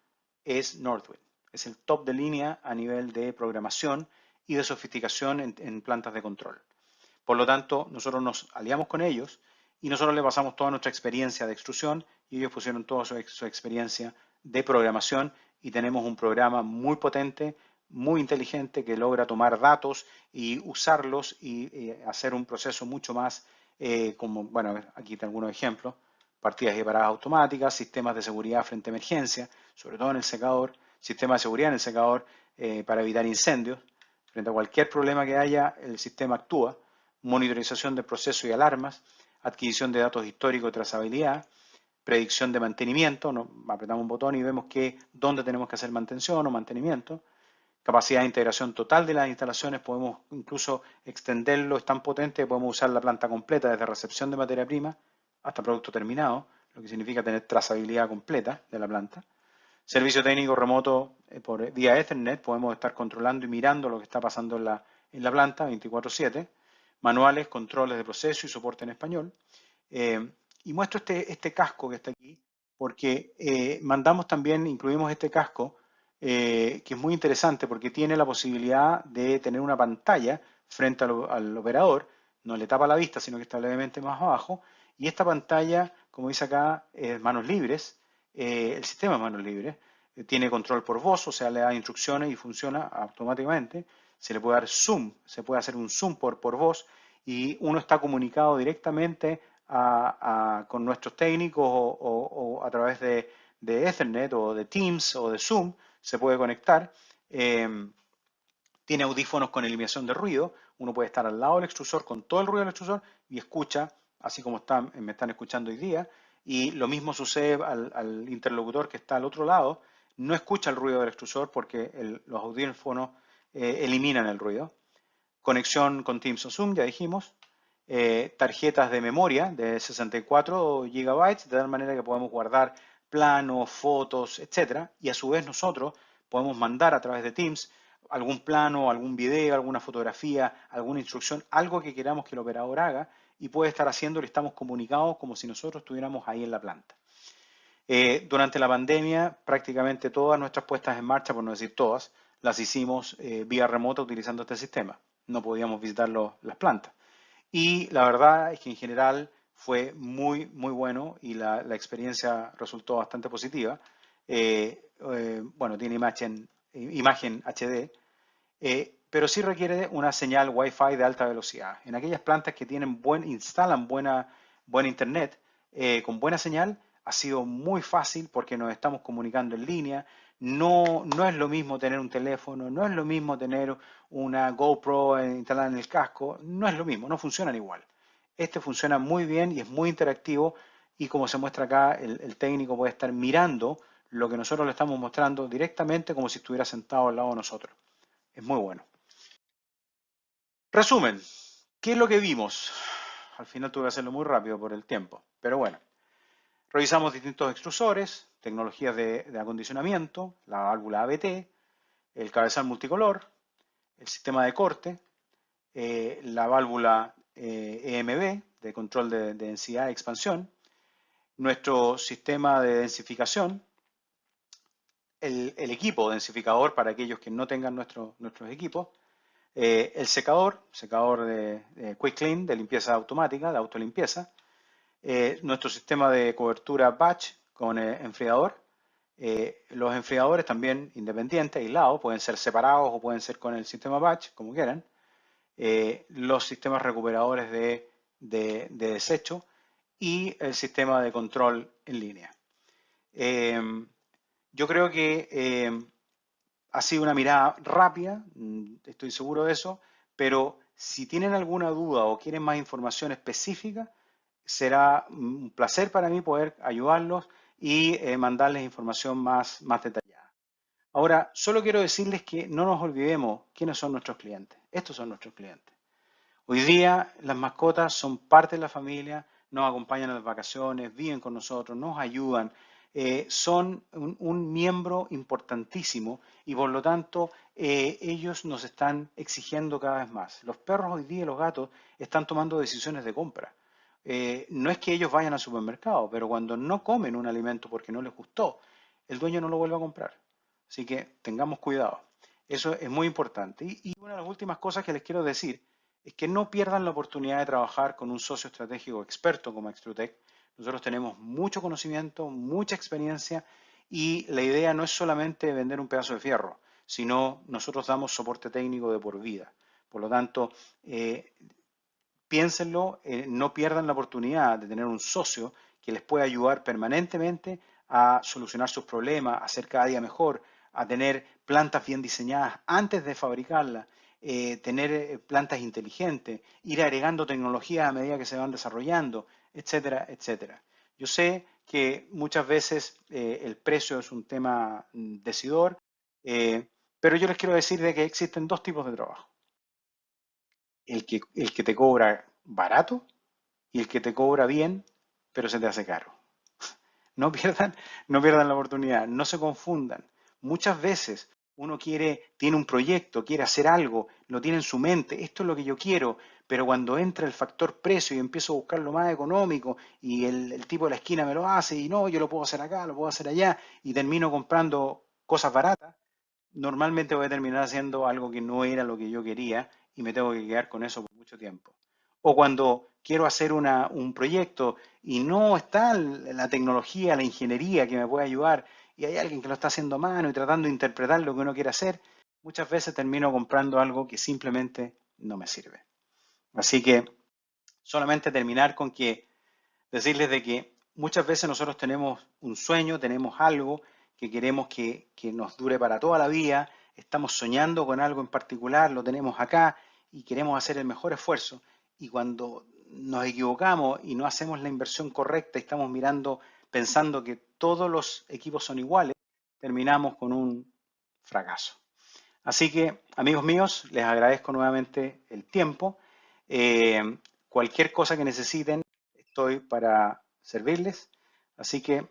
es Northwind. Es el top de línea a nivel de programación y de sofisticación en plantas de control. Por lo tanto, nosotros nos aliamos con ellos y nosotros le pasamos toda nuestra experiencia de extrusión y ellos pusieron toda su experiencia de programación y tenemos un programa muy potente, muy inteligente que logra tomar datos y usarlos y hacer un proceso mucho más, como, bueno, aquí tengo algunos ejemplos, partidas y paradas automáticas, sistemas de seguridad frente a emergencia, sobre todo en el secador, sistemas de seguridad en el secador para evitar incendios. Frente a cualquier problema que haya, el sistema actúa, monitorización de procesos y alarmas, adquisición de datos históricos de trazabilidad, predicción de mantenimiento, apretamos un botón y vemos dónde tenemos que hacer mantención o mantenimiento, capacidad de integración total de las instalaciones, podemos incluso extenderlo, es tan potente que podemos usar la planta completa desde recepción de materia prima hasta producto terminado, lo que significa tener trazabilidad completa de la planta. Servicio técnico remoto por vía Ethernet, podemos estar controlando y mirando lo que está pasando en la planta 24/7, manuales, controles de proceso y soporte en español. Y muestro este casco que está aquí, porque incluimos este casco, que es muy interesante porque tiene la posibilidad de tener una pantalla frente al operador, no le tapa la vista, sino que está levemente más abajo, y esta pantalla, como dice acá, es manos libres, el sistema de manos libres, tiene control por voz, o sea, le da instrucciones y funciona automáticamente, se le puede dar zoom, se puede hacer un zoom por voz, y uno está comunicado directamente con nuestros técnicos o a través de Ethernet o de Teams o de Zoom, se puede conectar. Tiene audífonos con eliminación de ruido, uno puede estar al lado del extrusor con todo el ruido del extrusor y escucha, así como me están escuchando hoy día, y lo mismo sucede al interlocutor que está al otro lado, no escucha el ruido del extrusor porque los audífonos eliminan el ruido. Conexión con Teams o Zoom, ya dijimos. Tarjetas de memoria de 64 GB, de tal manera que podemos guardar planos, fotos, etcétera, y a su vez nosotros podemos mandar a través de Teams algún plano, algún video, alguna fotografía, alguna instrucción, algo que queramos que el operador haga y puede estar haciéndolo y estamos comunicados como si nosotros estuviéramos ahí en la planta. Durante la pandemia, prácticamente todas nuestras puestas en marcha, por no decir todas, las hicimos vía remota utilizando este sistema. No podíamos visitar las plantas. Y la verdad es que en general fue muy, muy bueno y la experiencia resultó bastante positiva. Bueno, tiene imagen HD, pero sí requiere una señal Wi-Fi de alta velocidad. En aquellas plantas que instalan buena internet con buena señal, ha sido muy fácil porque nos estamos comunicando en línea. No es lo mismo tener un teléfono, no es lo mismo tener una GoPro instalada en el casco, no es lo mismo, no funcionan igual. Este funciona muy bien y es muy interactivo y como se muestra acá, el técnico puede estar mirando lo que nosotros le estamos mostrando directamente como si estuviera sentado al lado de nosotros. Es muy bueno. Resumen, ¿qué es lo que vimos? Al final tuve que hacerlo muy rápido por el tiempo, pero bueno. Revisamos distintos extrusores, tecnologías de acondicionamiento, la válvula ABT, el cabezal multicolor, el sistema de corte, la válvula EMB de control de densidad y expansión, nuestro sistema de densificación, el equipo densificador para aquellos que no tengan nuestros equipos, el secador de Quick Clean, de limpieza automática, de autolimpieza, nuestro sistema de cobertura batch con enfriador, los enfriadores también independientes, aislados, pueden ser separados o pueden ser con el sistema batch, como quieran, los sistemas recuperadores de desecho y el sistema de control en línea. Yo creo que ha sido una mirada rápida, estoy seguro de eso, pero si tienen alguna duda o quieren más información específica, será un placer para mí poder ayudarlos y mandarles información más detallada. Ahora, solo quiero decirles que no nos olvidemos quiénes son nuestros clientes. Estos son nuestros clientes. Hoy día las mascotas son parte de la familia, nos acompañan en las vacaciones, viven con nosotros, nos ayudan, son un miembro importantísimo y por lo tanto ellos nos están exigiendo cada vez más. Los perros hoy día y los gatos están tomando decisiones de compra. No es que ellos vayan al supermercado, pero cuando no comen un alimento porque no les gustó, el dueño no lo vuelve a comprar. Así que tengamos cuidado. Eso es muy importante. Y una de las últimas cosas que les quiero decir es que no pierdan la oportunidad de trabajar con un socio estratégico experto como Extrutech. Nosotros tenemos mucho conocimiento, mucha experiencia y la idea no es solamente vender un pedazo de fierro, sino nosotros damos soporte técnico de por vida. Por lo tanto, piénsenlo, no pierdan la oportunidad de tener un socio que les pueda ayudar permanentemente a solucionar sus problemas, a ser cada día mejor, a tener plantas bien diseñadas antes de fabricarlas, tener plantas inteligentes, ir agregando tecnologías a medida que se van desarrollando, etcétera, etcétera. Yo sé que muchas veces el precio es un tema decidor, pero yo les quiero decir de que existen dos tipos de trabajo. El que te cobra barato y el que te cobra bien, pero se te hace caro. No pierdan, no pierdan la oportunidad, no se confundan. Muchas veces uno tiene un proyecto, quiere hacer algo, lo tiene en su mente, esto es lo que yo quiero, pero cuando entra el factor precio y empiezo a buscar lo más económico y el tipo de la esquina me lo hace y no, yo lo puedo hacer acá, lo puedo hacer allá y termino comprando cosas baratas, normalmente voy a terminar haciendo algo que no era lo que yo quería y me tengo que quedar con eso por mucho tiempo. O cuando quiero hacer un proyecto y no está la tecnología, la ingeniería que me puede ayudar y hay alguien que lo está haciendo a mano y tratando de interpretar lo que uno quiere hacer, muchas veces termino comprando algo que simplemente no me sirve. Así que solamente terminar con que decirles de que muchas veces nosotros tenemos un sueño, tenemos algo que queremos que nos dure para toda la vida, estamos soñando con algo en particular, lo tenemos acá y queremos hacer el mejor esfuerzo. Y cuando nos equivocamos y no hacemos la inversión correcta y estamos mirando, pensando que todos los equipos son iguales, terminamos con un fracaso. Así que, amigos míos, les agradezco nuevamente el tiempo. Cualquier cosa que necesiten, estoy para servirles. Así que,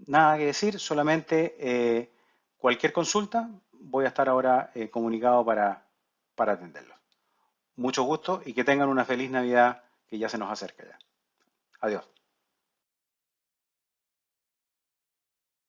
nada que decir, solamente cualquier consulta, voy a estar ahora comunicado para atenderlos. Mucho gusto y que tengan una feliz Navidad que ya se nos acerca ya. Adiós.